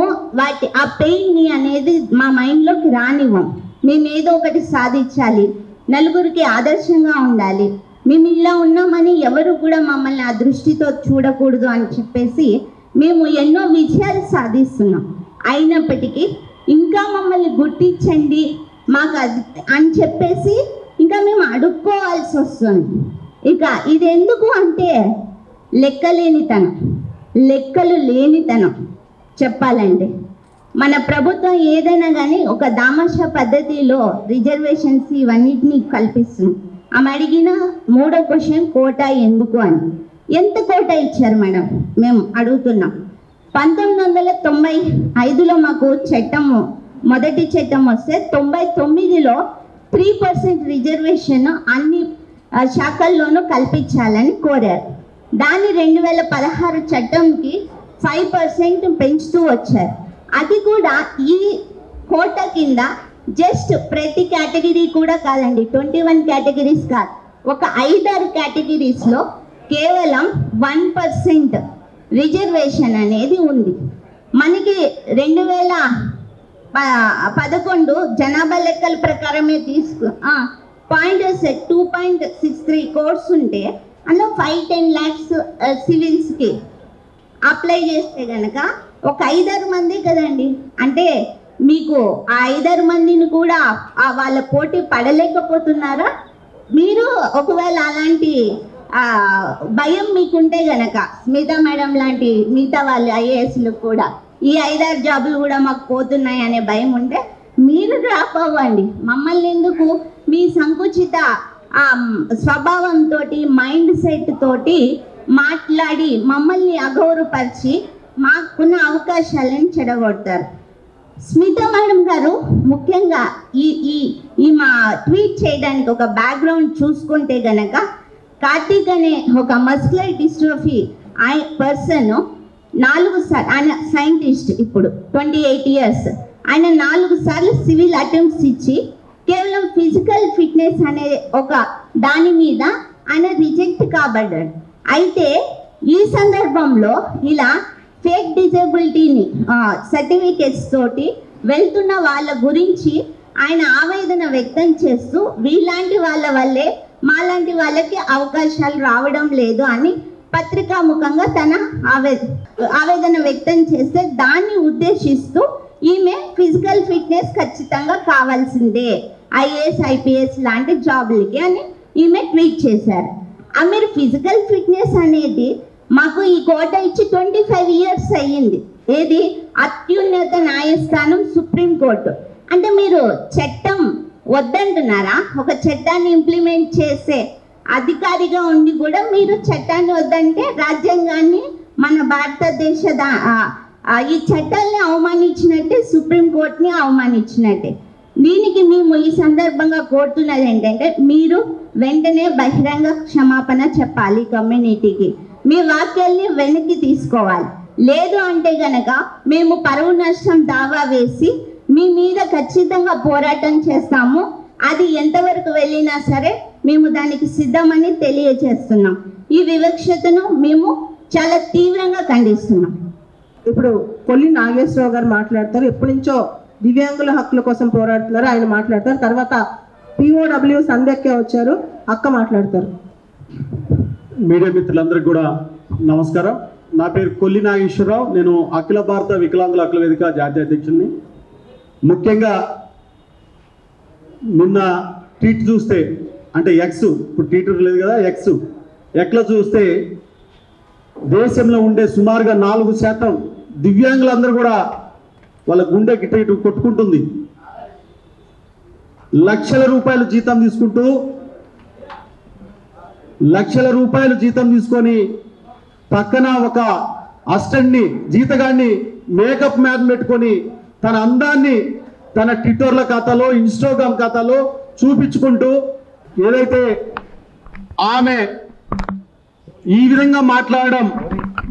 ఆ పెయిన్ని అనేది మా మైండ్లోకి రానివ్వం. మేము ఏదో ఒకటి సాధించాలి, నలుగురికి ఆదర్శంగా ఉండాలి, మేము ఇలా ఉన్నామని ఎవరు కూడా మమ్మల్ని ఆ దృష్టితో చూడకూడదు అని చెప్పేసి మేము ఎన్నో విజయాలు సాధిస్తున్నాం. అయినప్పటికీ ఇంకా మమ్మల్ని గుర్తించండి మాకు అది అని చెప్పేసి ఇంకా మేము అడుక్కోవాల్సి వస్తుంది. ఇక ఇది ఎందుకు అంటే లెక్కలు లేనితనం చెప్పాలంటే. మన ప్రభుత్వం ఏదైనా కానీ ఒక దామాషా పద్ధతిలో రిజర్వేషన్స్ ఇవన్నిటిని కల్పిస్తుంది. ఆమె అడిగిన 3వ క్వశ్చన్ కోటా ఎందుకు అని. ఎంత కోటా ఇచ్చారు మేడం మేము అడుగుతున్నాం. 1995లో మాకు మొదటి చట్టం వస్తే 99లో 3% రిజర్వేషన్ అన్ని శాఖల్లోనూ కల్పించాలని కోరారు. దాన్ని 2016 చట్టంకి 5% పెంచుతూ వచ్చారు. అది కూడా ఈ కోటా కింద జస్ట్ ప్రతి కేటగిరీ కూడా కాదండి, 21 కేటగిరీస్ కాదు, ఒక 5-6 కేటగిరీస్లో కేవలం 1% రిజర్వేషన్ అనేది ఉంది. మనకి 2011 జనాభా లెక్కల ప్రకారమే 2.63 crores ఉంటే అందులో 5-10 lakhs సివిల్స్కి అప్లై చేస్తే కనుక ఒక 5-6 మంది కదండి. అంటే మీకు ఆ 5-6 మందిని కూడా వాళ్ళ పోటీ పడలేకపోతున్నారా? మీరు ఒకవేళ అలాంటి భయం మీకుంటే గనక స్మితా మేడం లాంటి మిగతా వాళ్ళు ఐఏఎస్లు కూడా ఈ 5-6 జాబులు కూడా మాకు పోతున్నాయి అనే భయం ఉంటే మీరు డ్రాప్ అవ్వండి. మమ్మల్ని ఎందుకు మీ సంకుచిత స్వభావంతో మైండ్ సెట్ తోటి మాట్లాడి మమ్మల్ని అగౌరవపరిచి మాకున్న అవకాశాలను చెడగొడతారు. స్మితా మేడం గారు ముఖ్యంగా ఈ మా ట్వీట్ చేయడానికి ఒక బ్యాక్గ్రౌండ్ చూసుకుంటే గనక కార్తీక్ అనే ఒక మస్కులర్ డిస్ట్రోఫీ పర్సన్ 4 సార్లు, ఆయన సైంటిస్ట్, ఇప్పుడు 28 years, ఆయన 4 సార్లు సివిల్ అటెంప్ట్స్ ఇచ్చి కేవలం ఫిజికల్ ఫిట్నెస్ అనే ఒక దాని మీద ఆయన రిజెక్ట్ కాబడ్డాడు. అయితే ఈ సందర్భంలో ఇలా ఫేక్ డిజబిలిటీని సర్టిఫికేట్స్ తోటి వెళ్తున్న వాళ్ళ గురించి ఆయన ఆవేదన వ్యక్తం చేస్తూ వీళ్ళంటి వాళ్ళ వల్లే మాలాంటి వాళ్ళకి అవకాశాలు రావడం లేదు అని పత్రికాముఖంగా తన ఆవేదన వ్యక్తం చేస్తే దాన్ని ఉద్దేశిస్తూ ఈమె ఫిజికల్ ఫిట్నెస్ ఖచ్చితంగా కావాల్సిందే ఐఏఎస్ ఐపీఎస్ లాంటి జాబులకి అని ఈమె ట్వీట్ చేశారు. మీరు ఫిజికల్ ఫిట్నెస్ అనేది మాకు ఈ కోట ఇచ్చి 25 years అయ్యింది. ఏది అత్యున్నత న్యాయస్థానం సుప్రీంకోర్టు. అంటే మీరు చట్టం వద్దంటున్నారా? ఒక చట్టాన్ని ఇంప్లిమెంట్ చేసే అధికారిగా ఉండి కూడా మీరు చట్టాన్ని వద్దంటే రాజ్యాంగాన్ని, మన భారతదేశ ఈ చట్టాన్ని అవమానించినట్టే, సుప్రీంకోర్టుని అవమానించినట్టే. దీనికి మేము ఈ సందర్భంగా కోరుతున్నది ఏంటంటే మీరు వెంటనే బహిరంగ క్షమాపణ చెప్పాలి కమ్యూనిటీకి. మీ వాక్యాల్ని వెనక్కి తీసుకోవాలి. లేదు అంటే గనక మేము పరువు నష్టం దావా వేసి మీ మీద ఖచ్చితంగా పోరాటం చేస్తాము. అది ఎంతవరకు వెళ్ళినా సరే మేము దానికి సిద్ధమని తెలియజేస్తున్నాం. ఈ వివక్షతను మేము చాలా తీవ్రంగా ఖండిస్తున్నాం. ఇప్పుడు కొల్లి నాగేశ్వరరావు గారు మాట్లాడతారు. ఎప్పటి నుంచో దివ్యాంగుల హక్కుల కోసం పోరాడుతున్నారు, ఆయన మాట్లాడతారు. తర్వాత POW సంధ్యక్కే వచ్చారు, అక్క మాట్లాడతారు. మీడియా మిత్రులందరికీ కూడా నమస్కారం. నా పేరు కొల్లి నాగేశ్వరరావు. నేను అఖిల భారత వికలాంగుల హక్కుల వేదిక జాతీయ అధ్యక్షుడిని. ముఖ్యంగా నిన్న ట్వీట్ చూస్తే, అంటే ఎక్స్, ఇప్పుడు ట్విట్టర్ లేదు కదా, ఎక్స్లో చూస్తే దేశంలో ఉండే సుమారుగా 4% దివ్యాంగులందరూ కూడా వాళ్ళ గుండె గిట్ట ఇటు కొట్టుకుంటుంది. లక్షల రూపాయలు జీతం తీసుకొని పక్కన ఒక అసిస్టెంట్ని, జీతగాడిని, మేకప్ మ్యాన్ పెట్టుకొని తన అందాన్ని తన ట్విట్టర్ల ఖాతాలో, ఇన్స్టాగ్రామ్ ఖాతాలో చూపించుకుంటూ ఏదైతే ఆమె ఈ విధంగా మాట్లాడడం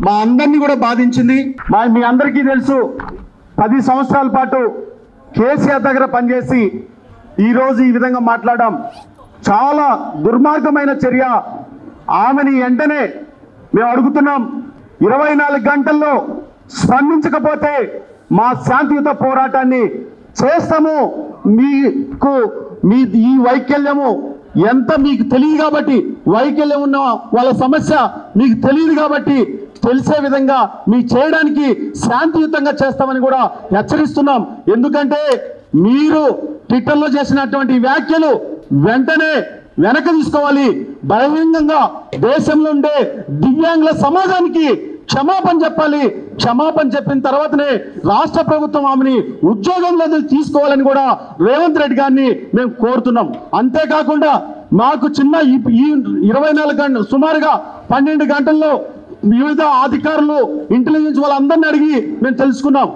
మా అందరినీ కూడా బాధించింది. మీ అందరికీ తెలుసు, 10 సంవత్సరాల పాటు కేసీఆర్ దగ్గర పనిచేసి ఈరోజు ఈ విధంగా మాట్లాడడం చాలా దుర్మార్గమైన చర్య. ఆమెని వెంటనే మేము అడుగుతున్నాం, 24 గంటల్లో స్పందించకపోతే మా శాంతియుత పోరాటాన్ని చేస్తాము. మీకు ఈ వైకల్యము ఎంత మీకు తెలియదు కాబట్టి, వైకల్యం ఉన్న వాళ్ళ సమస్య మీకు తెలియదు కాబట్టి తెలిసే విధంగా మీకు చేయడానికి శాంతియుతంగా చేస్తామని కూడా హెచ్చరిస్తున్నాం. ఎందుకంటే మీరు ట్విట్టర్లో చేసినటువంటి వ్యాఖ్యలు వెంటనే వెనక తీసుకోవాలి. బహిరంగంగా దేశంలో ఉండే దివ్యాంగుల సమాజానికి క్షమాపణ చెప్పాలి. క్షమాపణ చెప్పిన తర్వాతనే రాష్ట్ర ప్రభుత్వం ఆమెని ఉద్యోగంలో తీసుకోవాలని కూడా రేవంత్ రెడ్డి గారిని మేము కోరుతున్నాం. అంతేకాకుండా మాకు చిన్న ఈ 24 గంటలు సుమారుగా 12 గంటల్లో వివిధ అధికారులు ఇంటెలిజెన్స్ వాళ్ళందరినీ అడిగి మేము తెలుసుకున్నాం.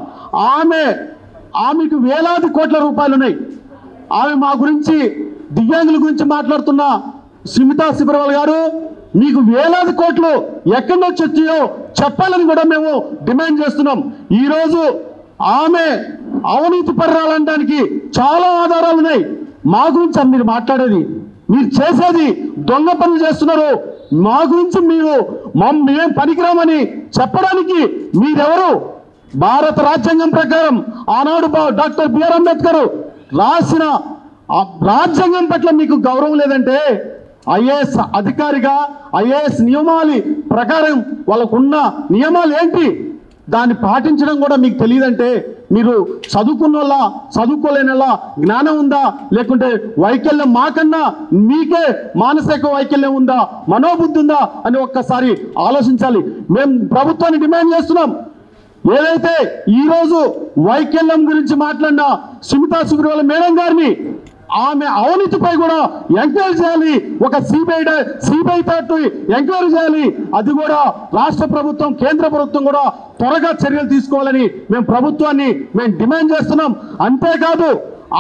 ఆమెకు వేలాది కోట్ల రూపాయలు ఉన్నాయి. ఆమె మా గురించి దివ్యాంగుల గురించి మాట్లాడుతున్న సుమితా శిబర్వాల్ గారు, మీకు వేలాది కోట్లు ఎక్కడి నుంచి వచ్చాయో చెప్పాలని కూడా మేము డిమాండ్ చేస్తున్నాం. ఈరోజు ఆమె అవినీతి పర్రాలనడానికి చాలా ఆధారాలు ఉన్నాయి. మా గురించి మీరు మాట్లాడేది, మీరు చేసేది దొంగ పనులు చేస్తున్నారు. మా గురించి మేము పనికిరామని చెప్పడానికి మీరెవరు? భారత రాజ్యాంగం ప్రకారం ఆనాడు డాక్టర్ బిఆర్ అంబేద్కర్ రాసిన రాజ్యాంగం పట్ల మీకు గౌరవం లేదంటే ఐఏఎస్ అధికారిగా ఐఏఎస్ నియమాల ప్రకారం వాళ్ళకున్న నియమాలు ఏంటి, దాన్ని పాటించడం కూడా మీకు తెలియదంటే మీరు చదువుకున్నోళ్ళ చదువుకోలేనలా జ్ఞానం ఉందా, లేకుంటే వైకల్యం మాకన్నా మీకే మానసిక వైకల్యం ఉందా, మనోబుద్ధి ఉందా అని ఒక్కసారి ఆలోచించాలి. మేము ప్రభుత్వాన్ని డిమాండ్ చేస్తున్నాం. ఏదైతే ఈరోజు వైకల్యం గురించి మాట్లాడిన సుమితా శిబర్వాల్ మేడం గారిని ఆమె అవినీతిపై కూడా ఎంక్వైరీ చేయాలి. ఒక సిబిఐ తోటి ఎంక్వైరీ చేయాలి. అది కూడా రాష్ట్ర ప్రభుత్వం కేంద్ర ప్రభుత్వం కూడా త్వరగా చర్యలు తీసుకోవాలని మేము ప్రభుత్వాన్ని డిమాండ్ చేస్తున్నాం. అంతేకాదు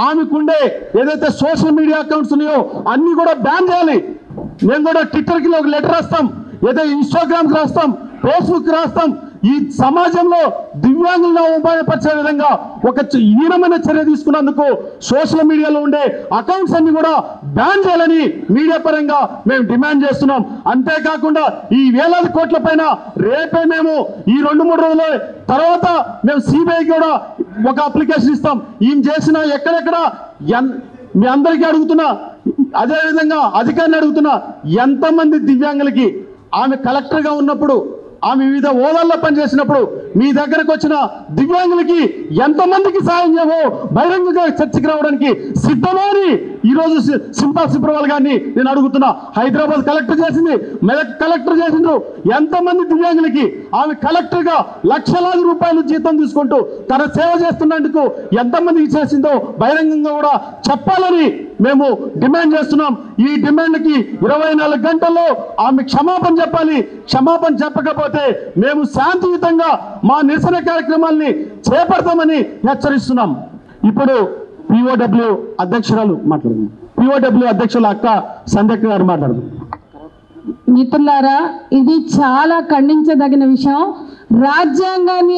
ఆమెకుండే ఏదైతే సోషల్ మీడియా అకౌంట్స్ ఉన్నాయో అన్ని కూడా బ్యాన్ చేయాలి. మేము కూడా ట్విట్టర్కి ఒక లెటర్ రాస్తాం, ఏదో ఇన్స్టాగ్రామ్కి రాస్తాం, ఫేస్బుక్ రాస్తాం. ఈ సమాజంలో దివ్యాంగులను ఉపయోగపరిచే విధంగా ఒక హీనమైన చర్య తీసుకున్నందుకు సోషల్ మీడియాలో ఉండే అకౌంట్స్ అన్ని కూడా బ్యాన్ చేయాలని మీడియా పరంగా మేము డిమాండ్ చేస్తున్నాం. అంతేకాకుండా ఈ వేలాది కోట్ల పైన రేపే మేము ఈ 2-3 రోజుల తర్వాత మేము సిబిఐకి కూడా ఒక అప్లికేషన్ ఇస్తాం. ఈమె చేసిన ఎక్కడెక్కడ మీ అందరికీ అడుగుతున్నా, అదేవిధంగా అధికారిని అడుగుతున్నా, ఎంతమంది దివ్యాంగులకి ఆమె కలెక్టర్గా ఉన్నప్పుడు ఆమె వివిధ హోదాల్లో పనిచేసినప్పుడు మీ దగ్గరకు వచ్చిన దివ్యాంగులకి ఎంతమందికి సాయం చేయవో బహిరంగంగా చర్చకి రావడానికి సిద్ధమని ఈరోజు సుమితా శిబర్వాల్ గారిని నేను అడుగుతున్నా. హైదరాబాద్ కలెక్టర్ చేసింది, మెదక్ కలెక్టర్ చేసిండ్రు. ఎంతమంది దివ్యాంగులకి ఆమె కలెక్టర్గా లక్షలాది రూపాయలు జీతం తీసుకుంటూ తన సేవ చేస్తున్నందుకు ఎంతమందికి చేసిందో బహిరంగంగా కూడా చెప్పాలని మేము డిమాండ్ చేస్తున్నాం. ఈ డిమాండ్కి 24 గంటల్లో ఆమె క్షమాపణ చెప్పాలి. క్షమాపణ చెప్పకపోతే మేము శాంతియుతంగా మా నిరసన కార్యక్రమాల్ని చేపడతామని హెచ్చరిస్తున్నాం. ఇప్పుడు పిఓడబ్ల్యూ అధ్యక్షురాలు మాట్లాడుతుంది. పిఓడబ్ల్యూ అధ్యక్షుల అక్క సంధ్యక్క గారు మాట్లాడుతుంది. మిత్రులారా, ఇది చాలా ఖండించదగిన విషయం. రాజ్యాంగాన్ని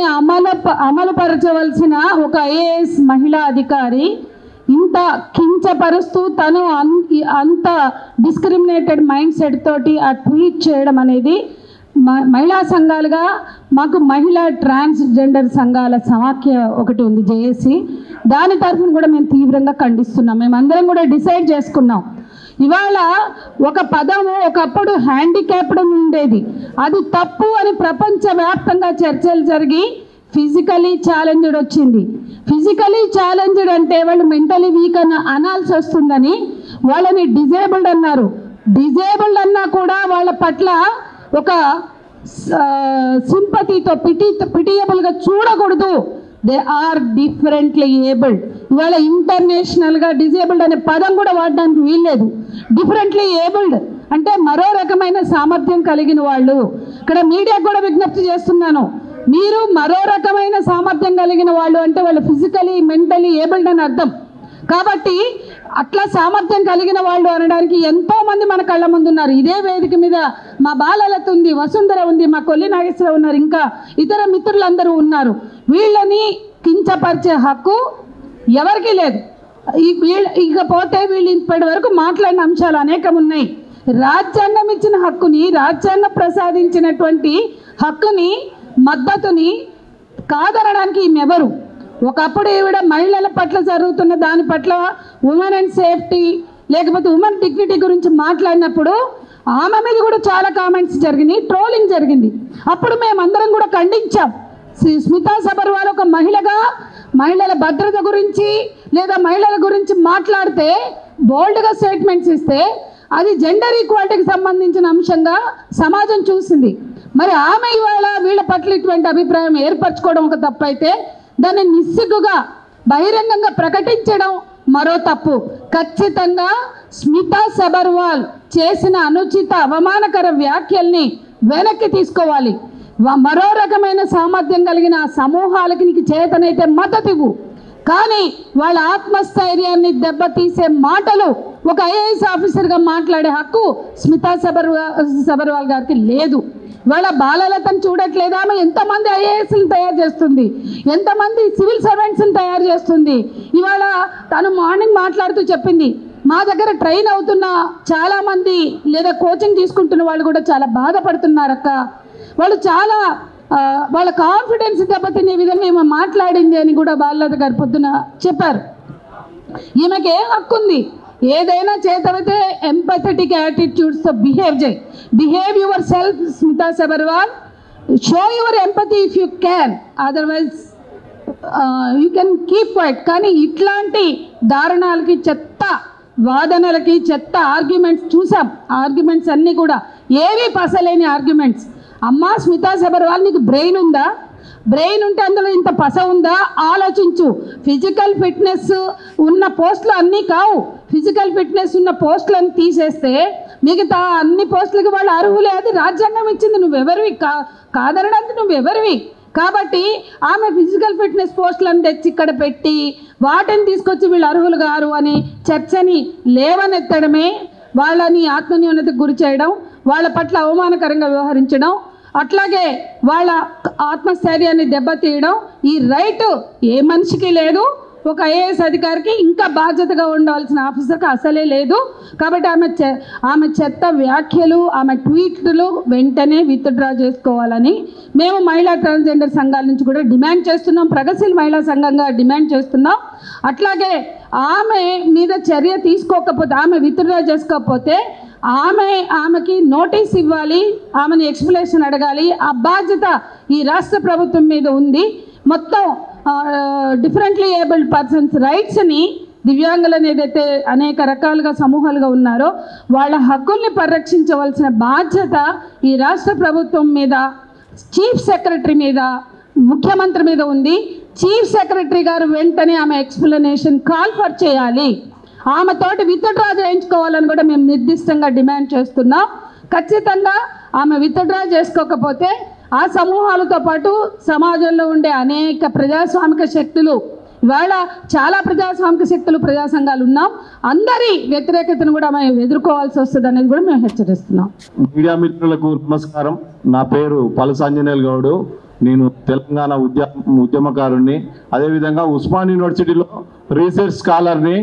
అమలుపరచవలసిన ఒక ఐఏఎస్ మహిళా అధికారి ఇంత కించపరుస్తూ తను అంత డిస్క్రిమినేటెడ్ మైండ్ సెట్ తోటి ఆ ట్వీట్ చేయడం అనేది మహిళా సంఘాలుగా మాకు మహిళా ట్రాన్స్జెండర్ సంఘాల సమాఖ్య ఒకటి ఉంది, జేఏసీ. దాని తరఫున కూడా మేము తీవ్రంగా ఖండిస్తున్నాం. మేమందరం కూడా డిసైడ్ చేసుకున్నాం. ఇవాళ ఒక పదము ఒకప్పుడు హ్యాండిక్యాప్డ్ ఉండేది, అది తప్పు అని ప్రపంచవ్యాప్తంగా చర్చలు జరిగి ఫిజికలీ ఛాలెంజ్డ్ వచ్చింది. ఫిజికలీ ఛాలెంజ్డ్ అంటే వాళ్ళు మెంటలీ వీక్ అని అనాల్సి వస్తుందని వాళ్ళని డిజేబుల్డ్ అన్నారు. డిజేబుల్డ్ అన్నా కూడా వాళ్ళ పట్ల ఒక సింపతితో పిటియబుల్గా చూడకూడదు. They are differently abled. ఇవాళ ఇంటర్నేషనల్గా డిజేబుల్డ్ అనే పదం కూడా వాడడానికి వీల్లేదు. డిఫరెంట్లీ ఏబుల్డ్ అంటే మరో రకమైన సామర్థ్యం కలిగిన వాళ్ళు. ఇక్కడ మీడియా కూడా విజ్ఞప్తి చేస్తున్నాను, మీరు మరో రకమైన సామర్థ్యం కలిగిన వాళ్ళు అంటే వాళ్ళు ఫిజికలీ మెంటలీ ఏబుల్డ్ అని అర్థం. కాబట్టి అట్లా సామర్థ్యం కలిగిన వాళ్ళు అనడానికి ఎంతోమంది మన కళ్ళ ముందు ఉన్నారు. ఇదే వేదిక మీద మా బాలలత ఉంది, వసుంధర ఉంది, మా కొల్లి నాగేశ్వరరావు ఉన్నారు, ఇంకా ఇతర మిత్రులందరూ ఉన్నారు. వీళ్ళని కించపరిచే హక్కు ఎవరికీ లేదు. ఇకపోతే వీళ్ళు ఇప్పటి వరకు మాట్లాడిన అంశాలు అనేకం ఉన్నాయి. రాజ్యాంగం ఇచ్చిన హక్కుని, రాజ్యాంగం ప్రసాదించినటువంటి హక్కుని, మద్దతుని కాదనడానికి ఈమెవరు? ఒకప్పుడు ఈవిడ మహిళల పట్ల జరుగుతున్న దాని పట్ల ఉమెన్ అండ్ సేఫ్టీ లేకపోతే ఉమెన్ డిగ్నిటీ గురించి మాట్లాడినప్పుడు ఆమె మీద కూడా చాలా కామెంట్స్ జరిగినాయి, ట్రోలింగ్ జరిగింది. అప్పుడు మేమందరం కూడా ఖండించాం. స్మితా సబర్వాల్ ఒక మహిళగా మహిళల భద్రత గురించి లేదా మహిళల గురించి మాట్లాడితే బోల్డ్గా స్టేట్మెంట్స్ ఇస్తే అది జెండర్ ఈక్వాలిటీకి సంబంధించిన అంశంగా సమాజం చూసింది. మరి ఆమె ఇవాళ వీళ్ళ పట్ల ఇటువంటి అభిప్రాయం ఏర్పరచుకోవడం ఒక తప్పు అయితే దాన్ని నిస్సిగ్గుగా బహిరంగంగా ప్రకటించడం మరో తప్పు. ఖచ్చితంగా స్మితా సబర్వాల్ చేసిన అనుచిత అవమానకర వ్యాఖ్యల్ని వెనక్కి తీసుకోవాలి. మరో రకమైన సామర్థ్యం కలిగిన సమూహాలకి నీకు చేతనైతే మద్దతు ఇవ్వు, కానీ వాళ్ళ ఆత్మస్థైర్యాన్ని దెబ్బతీసే మాటలు ఒక ఐఏఎస్ ఆఫీసర్గా మాట్లాడే హక్కు స్మితా సబర్వాల్ గారికి లేదు. వాళ్ళ బాలలతను చూడట్లేదు. ఆమె ఎంతమంది ఐఏఎస్ని తయారు చేస్తుంది, ఎంతమంది సివిల్ సర్వెంట్స్ని తయారు చేస్తుంది. ఇవాళ తను మార్నింగ్ మాట్లాడుతూ చెప్పింది, మా దగ్గర ట్రైన్ అవుతున్న చాలామంది లేదా కోచింగ్ తీసుకుంటున్న వాళ్ళు కూడా చాలా బాధపడుతున్నారక్క, వాళ్ళు చాలా వాళ్ళ కాన్ఫిడెన్స్ దెబ్బతినే విధంగా ఈమె మాట్లాడింది అని కూడా బాలలత గారు పొద్దున చెప్పారు. ఈమెకి ఏం హక్కు ఉంది? ఏదైనా చేతవైతే ఎంపథెటిక్ యాటిట్యూడ్స్తో behave yourself Smita Sabharwal. Show your empathy if you can, otherwise you can keep quiet. కానీ ఇట్లాంటి దారుణాలకి, చెత్త వాదనలకి, చెత్త ఆర్గ్యుమెంట్స్ చూసాం. ఆర్గ్యుమెంట్స్ అన్నీ కూడా ఏవి పసలేని ఆర్గ్యుమెంట్స్. అమ్మా స్మితా సబర్వాల్, నీకు బ్రెయిన్ ఉందా? బ్రెయిన్ ఉంటే అందులో ఇంత పస ఉందా? ఆలోచించు. ఫిజికల్ ఫిట్నెస్ ఉన్న పోస్టులు అన్నీ కావు. ఫిజికల్ ఫిట్నెస్ ఉన్న పోస్టులను తీసేస్తే మిగతా అన్ని పోస్టులకి వాళ్ళు అర్హులే. అది రాజ్యాంగం ఇచ్చింది. నువ్వెవరివి కాదనడానికి నువ్వెవరివి? కాబట్టి ఆమె ఫిజికల్ ఫిట్నెస్ పోస్టులను తెచ్చి ఇక్కడ పెట్టి వాటిని తీసుకొచ్చి వీళ్ళు అర్హులు గారు అని చర్చని లేవనెత్తడమే వాళ్ళని ఆత్మన్యూనతకు గురి చేయడం, వాళ్ళ పట్ల అవమానకరంగా వ్యవహరించడం, అట్లాగే వాళ్ళ ఆత్మస్థైర్యాన్ని దెబ్బతీయడం. ఈ రైట్ ఏ మనిషికి లేదు. ఒక ఐఏఎస్ అధికారికి, ఇంకా బాధ్యతగా ఉండవలసిన ఆఫీసర్కి అసలే లేదు. కాబట్టి ఆమె చెత్త వ్యాఖ్యలు, ఆమె ట్వీట్లు వెంటనే విత్డ్రా చేసుకోవాలని మేము మహిళా ట్రాన్స్జెండర్ సంఘాల నుంచి కూడా డిమాండ్ చేస్తున్నాం. ప్రగతిశీల మహిళా సంఘంగా డిమాండ్ చేస్తున్నాం. అట్లాగే ఆమె మీద చర్య తీసుకోకపోతే, ఆమె విత్డ్రా చేసుకోకపోతే ఆమెకి నోటీస్ ఇవ్వాలి, ఆమెను ఎక్స్ప్లెనేషన్ అడగాలి. ఆ బాధ్యత ఈ రాష్ట్ర ప్రభుత్వం మీద ఉంది. మొత్తం డిఫరెంట్లీ ఏబుల్డ్ పర్సన్స్ రైట్స్ని, దివ్యాంగులను ఏదైతే అనేక రకాలుగా సమూహాలుగా ఉన్నారో వాళ్ళ హక్కుల్ని పరిరక్షించవలసిన బాధ్యత ఈ రాష్ట్ర ప్రభుత్వం మీద, చీఫ్ సెక్రటరీ మీద, ముఖ్యమంత్రి మీద ఉంది. చీఫ్ సెక్రటరీ గారు వెంటనే ఆమె ఎక్స్ప్లెనేషన్ కాల్ఫర్ చేయాలి, ఆమెతోటి విత్డ్రా చేయించుకోవాలని కూడా మేము నిర్దిష్టంగా డిమాండ్ చేస్తున్నాం. ఖచ్చితంగా ఆమె విత్డ్రా చేసుకోకపోతే ఆ సమూహాలతో పాటు సమాజంలో ఉండే అనేక ప్రజాస్వామిక శక్తులు, ఇవాళ చాలా ప్రజాస్వామిక శక్తులు, ప్రజా సంఘాలు ఉన్నాం, అందరి వ్యతిరేకతను కూడా మేము ఎదుర్కోవాల్సి వస్తుంది అనేది కూడా మేము హెచ్చరిస్తున్నాం. మీడియా మిత్రులకు నమస్కారం. నా పేరు పలసాంజనేయులు గౌడ్. నేను తెలంగాణ ఉద్యమకారుణ్ణి, అదేవిధంగా ఉస్మాన్ యూనివర్సిటీలో రీసెర్చ్ స్కాలర్ని.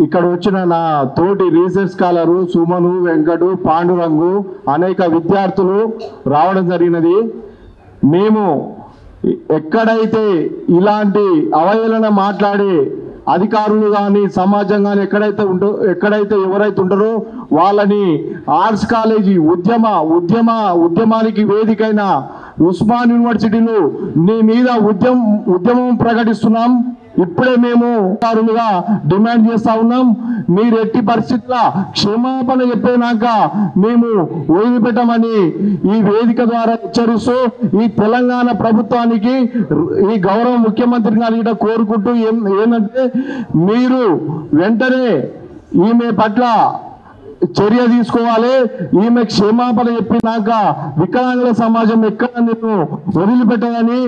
ఇక్కడ వచ్చిన నా తోటి రీసెర్చ్ స్కాలరు సుమను, వెంకటు, పాండురంగు అనేక విద్యార్థులు రావడం జరిగినది. మేము ఎక్కడైతే ఇలాంటి అవహేళన మాట్లాడే అధికారులు కానీ సమాజం కానీ ఎక్కడైతే ఎవరైతే ఉంటారో వాళ్ళని ఆర్ట్స్ కాలేజీ ఉద్యమానికి వేదికైన ఉస్మాన్ యూనివర్సిటీలో నీ మీద ఉద్యమం ప్రకటిస్తున్నాం. ఇప్పుడే మేము అధికారులుగా డిమాండ్ చేస్తా ఉన్నాం. మీరు ఎట్టి పరిస్థితుల క్షమాపణ చెప్పినాక మేము వదిలిపెట్టమని ఈ వేదిక ద్వారా హెచ్చరిస్తూ ఈ తెలంగాణ ప్రభుత్వానికి, ఈ గౌరవ ముఖ్యమంత్రి గారిని కోరుకుంటూ ఏంటంటే మీరు వెంటనే ఈమె పట్ల చర్య తీసుకోవాలి. ఈమె క్షమాపణ చెప్పినాక వికలాంగుల సమాజం ఎక్కడ నిన్ను వదిలిపెట్టదని,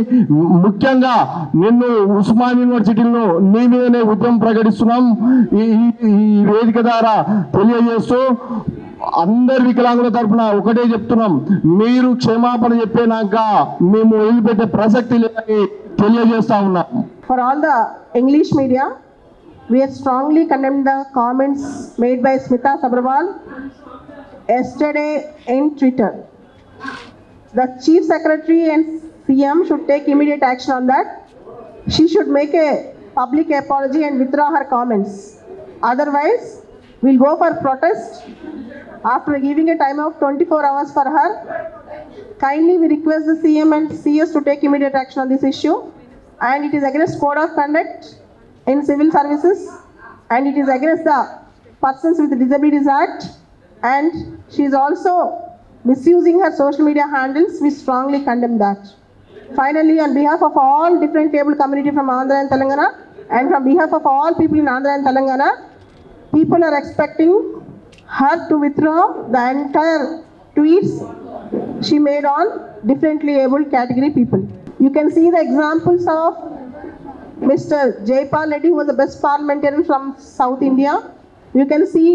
ముఖ్యంగా నిన్ను ఉస్మాన్ యూనివర్సిటీలో నీ మీదనే ఉద్యమం ప్రకటిస్తున్నాం ఈ వేదిక ద్వారా తెలియజేస్తూ అందరి వికలాంగుల తరఫున ఒకటే చెప్తున్నాం, మీరు క్షమాపణ చెప్పినాక మేము వదిలిపెట్టే ప్రసక్తి లేదని తెలియజేస్తా ఉన్నాం. For all the English media, we have strongly condemned the comments made by Smita Sabharwal yesterday in Twitter. The Chief Secretary and CM should take immediate action on that. she should make a public apology and withdraw her comments. Otherwise, we'll go for protest after giving a time of 24 hours for her. Kindly we request the CM and CS to take immediate action on this issue, and it is against code of conduct in civil services, and it is against the Persons with Disabilities Act, and she is also misusing her social media handles. We strongly condemn that. Finally, on behalf of all different able community from Andhra and Telangana, and from behalf of all people in Andhra and Telangana, people are expecting her to withdraw the entire tweets she made on differently abled category people. You can see the examples of Mr. Jaypal Reddy, who was the best parliamentarian from South India. You can see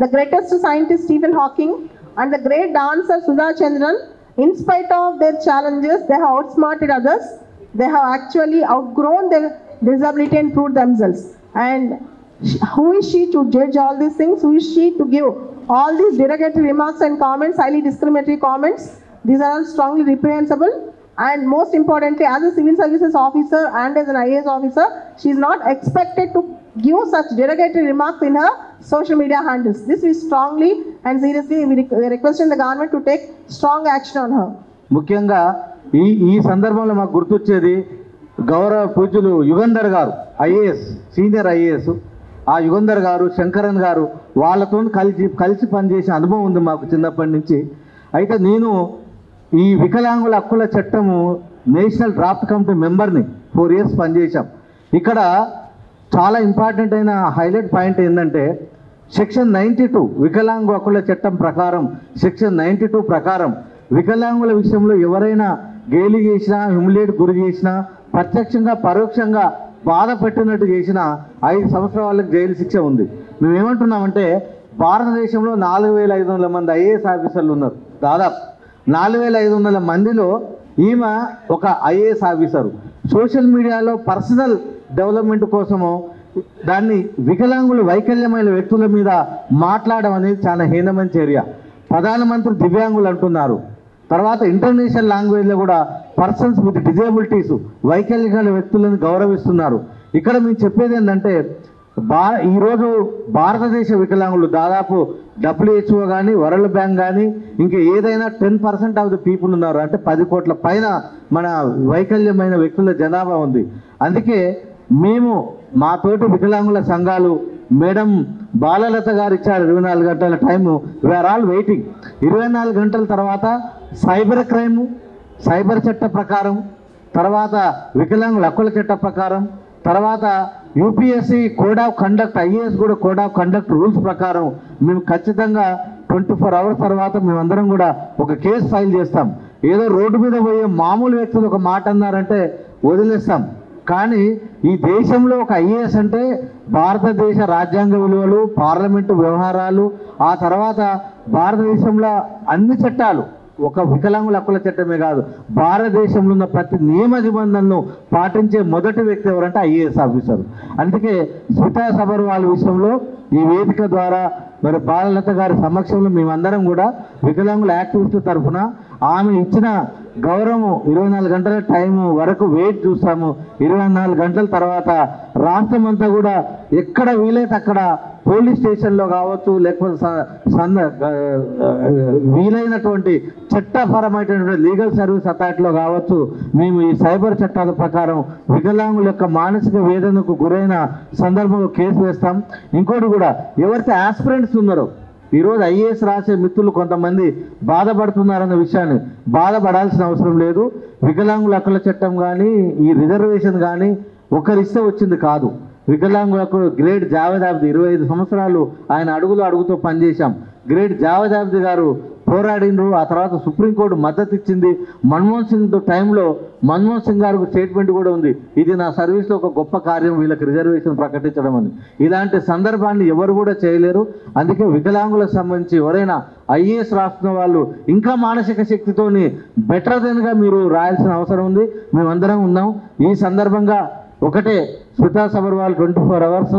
the greatest scientist Stephen Hawking and the great dancer Sudha Chandran. In spite of their challenges, they have outsmarted others. They have actually outgrown their disability and proved themselves. And who is she to judge all these things? Who is she to give all these derogatory remarks and comments, highly discriminatory comments? These are all strongly reprehensible. And most importantly, as a civil services officer and as an IAS officer, she is not expected to give such derogatory remarks in her social media handles. This we strongly and seriously we requesting the government to take strong action on her. ముఖ్యంగా ఈ సందర్భంలో మాకు గుర్తొచ్చేది గౌరవ పూజ్యులు యుగంధర్ గారు, IAS senior IAS. ఆ యుగంధర్ గారు, శంకరన్ గారు, వాళ్ళతో కలిసి పనిచేసే అనుభవం ఉంది మాకు చిన్నప్పటి నుంచి. అయితే నేను ఈ వికలాంగుల హక్కుల చట్టము నేషనల్ డ్రాఫ్ట్ కమిటీ మెంబర్ని 4 years పనిచేశాం. ఇక్కడ చాలా ఇంపార్టెంట్ అయిన హైలైట్ పాయింట్ ఏంటంటే సెక్షన్ 92 వికలాంగు హక్కుల చట్టం ప్రకారం, సెక్షన్ 92 ప్రకారం వికలాంగుల విషయంలో ఎవరైనా గేలి చేసినా, హ్యూమిలేట్ గురి చేసినా, ప్రత్యక్షంగా పరోక్షంగా బాధ పెట్టినట్టు చేసినా 5 సంవత్సరాల వాళ్ళకి జైలు శిక్ష ఉంది. మేమేమంటున్నామంటే భారతదేశంలో 4500 మంది ఐఏఎస్ ఆఫీసర్లు ఉన్నారు. దాదాపు 4500 మందిలో ఈమె ఒక ఐఏఎస్ ఆఫీసరు. సోషల్ మీడియాలో పర్సనల్ డెవలప్మెంట్ కోసము దాన్ని వికలాంగులు, వైకల్యమైన వ్యక్తుల మీద మాట్లాడడం అనేది చాలా హీనమైన చర్య. ప్రధానమంత్రి దివ్యాంగులు అంటున్నారు. తర్వాత ఇంటర్నేషనల్ లాంగ్వేజ్లో కూడా పర్సన్స్ విత్ డిజేబిలిటీస్, వైకల్యమైన వ్యక్తులను గౌరవిస్తున్నారు. ఇక్కడ మేము చెప్పేది ఏంటంటే ఈరోజు భారతదేశ వికలాంగులు దాదాపు WHO కానీ, వరల్డ్ బ్యాంక్ కానీ, ఇంకా ఏదైనా 10% ఆఫ్ ద పీపుల్ ఉన్నారు. అంటే 10 కోట్ల పైన మన వైకల్యమైన వ్యక్తుల జనాభా ఉంది. అందుకే మేము మా తోటి వికలాంగుల సంఘాలు, మేడం బాలలత గారు ఇచ్చారు 24 గంటల టైము. We are all waiting. 24 గంటల తర్వాత సైబర్ క్రైము, సైబర్ చట్ట ప్రకారం, తర్వాత వికలాంగుల హక్కుల చట్ట ప్రకారం, తర్వాత UPSC code of conduct, IAS కూడా కోడ్ ఆఫ్ కండక్ట్ రూల్స్ ప్రకారం మేము ఖచ్చితంగా 24 hours తర్వాత మేమందరం కూడా ఒక కేసు ఫైల్ చేస్తాం. ఏదో రోడ్డు మీద పోయే మామూలు వ్యక్తులు ఒక మాట అన్నారంటే వదిలేస్తాం. కానీ ఈ దేశంలో ఒక ఐఏఎస్ అంటే భారతదేశ రాజ్యాంగ విలువలు, పార్లమెంటు వ్యవహారాలు, ఆ తర్వాత భారతదేశంలో అన్ని చట్టాలు, ఒక వికలాంగుల హక్కుల చట్టమే కాదు, భారతదేశంలో ఉన్న ప్రతి నియమ నిబంధనలను పాటించే మొదటి వ్యక్తి ఎవరంటే ఐఏఎస్ ఆఫీసర్. అందుకే స్మితా సబర్వాల్ విషయంలో ఈ వేదిక ద్వారా మరి బాలలత గారి సమక్షంలో మేమందరం కూడా వికలాంగుల యాక్టివిస్ట్ తరఫున ఆమె ఇచ్చిన గౌరవం 24 గంటల టైం వరకు వెయిట్ చూస్తాము. 24 గంటల తర్వాత రాష్ట్రం అంతా కూడా ఎక్కడ వీలైతే అక్కడ పోలీస్ స్టేషన్లో కావచ్చు, లేకపోతే వీలైనటువంటి చట్టపరమైనటువంటి లీగల్ సర్వీస్ అథారిటీలో కావచ్చు, మేము ఈ సైబర్ చట్టాల ప్రకారం వికలాంగుల యొక్క మానసిక వేదనకు గురైన సందర్భంలో కేసు వేస్తాం. ఇంకోటి కూడా, ఎవరైతే ఆస్పిరెంట్స్ ఉన్నారో, ఈరోజు ఐఏఎస్ రాసే మిత్రులు కొంతమంది బాధపడుతున్నారన్న విషయాన్ని, బాధపడాల్సిన అవసరం లేదు. వికలాంగుల హక్కుల చట్టం కానీ, ఈ రిజర్వేషన్ కానీ ఒకరిస్తే వచ్చింది కాదు. వికలాంగులకు గ్రేట్ జావేద్ ఆబ్ది 25 సంవత్సరాలు ఆయన అడుగుతో పనిచేశాం. గ్రేట్ జావేద్ ఆబ్ది గారు పోరాడినరు. ఆ తర్వాత సుప్రీంకోర్టు మద్దతు ఇచ్చింది. మన్మోహన్ సింగ్ టైంలో మన్మోహన్ సింగ్ గారికి స్టేట్మెంట్ కూడా ఉంది, ఇది నా సర్వీస్లో ఒక గొప్ప కార్యం వీళ్ళకి రిజర్వేషన్ ప్రకటించడం అని. ఇలాంటి సందర్భాన్ని ఎవరు కూడా చేయలేరు. అందుకే వికలాంగులకు సంబంధించి ఎవరైనా ఐఏఎస్ రాస్తున్న వాళ్ళు ఇంకా మానసిక శక్తితోని బెటర్ దెన్గా మీరు రాయాల్సిన అవసరం ఉంది. మేమందరం ఉన్నాం. ఈ సందర్భంగా ఒకటే, స్మితా సబర్వాల్ 24 hours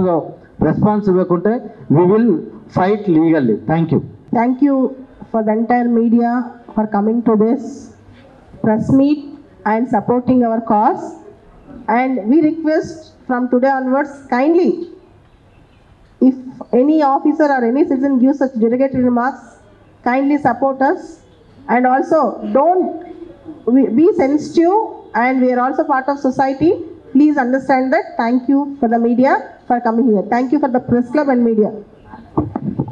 రెస్పాన్స్ ఇవ్వకుంటే we will fight legally. Thank you. Thank you for the entire media for coming to this press meet and supporting our cause. And we request from today onwards, kindly, if any officer or any citizen gives such derogatory remarks, kindly support us. And also don't be sensitive, and we are also part of society. Please understand that. Thank you for the media for coming here. Thank you for the press club and media.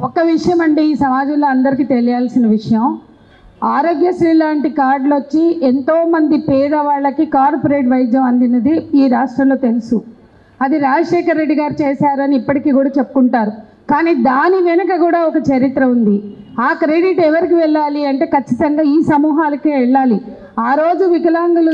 ఒక్క విషయం అండి, ఈ సమాజంలో అందరికీ తెలియాల్సిన విషయం, ఆరోగ్యశ్రీ లాంటి కార్డులు వచ్చి ఎంతోమంది పేదవాళ్ళకి కార్పొరేట్ వైద్యం అందినది ఈ రాష్ట్రంలో తెలుసు. అది రాజశేఖర్ రెడ్డి గారు చేశారని ఇప్పటికీ కూడా చెప్పుకుంటారు. కానీ దాని వెనుక కూడా ఒక చరిత్ర ఉంది. ఆ క్రెడిట్ ఎవరికి వెళ్ళాలి అంటే ఖచ్చితంగా ఈ సమూహాలకే వెళ్ళాలి. ఆ రోజు వికలాంగులు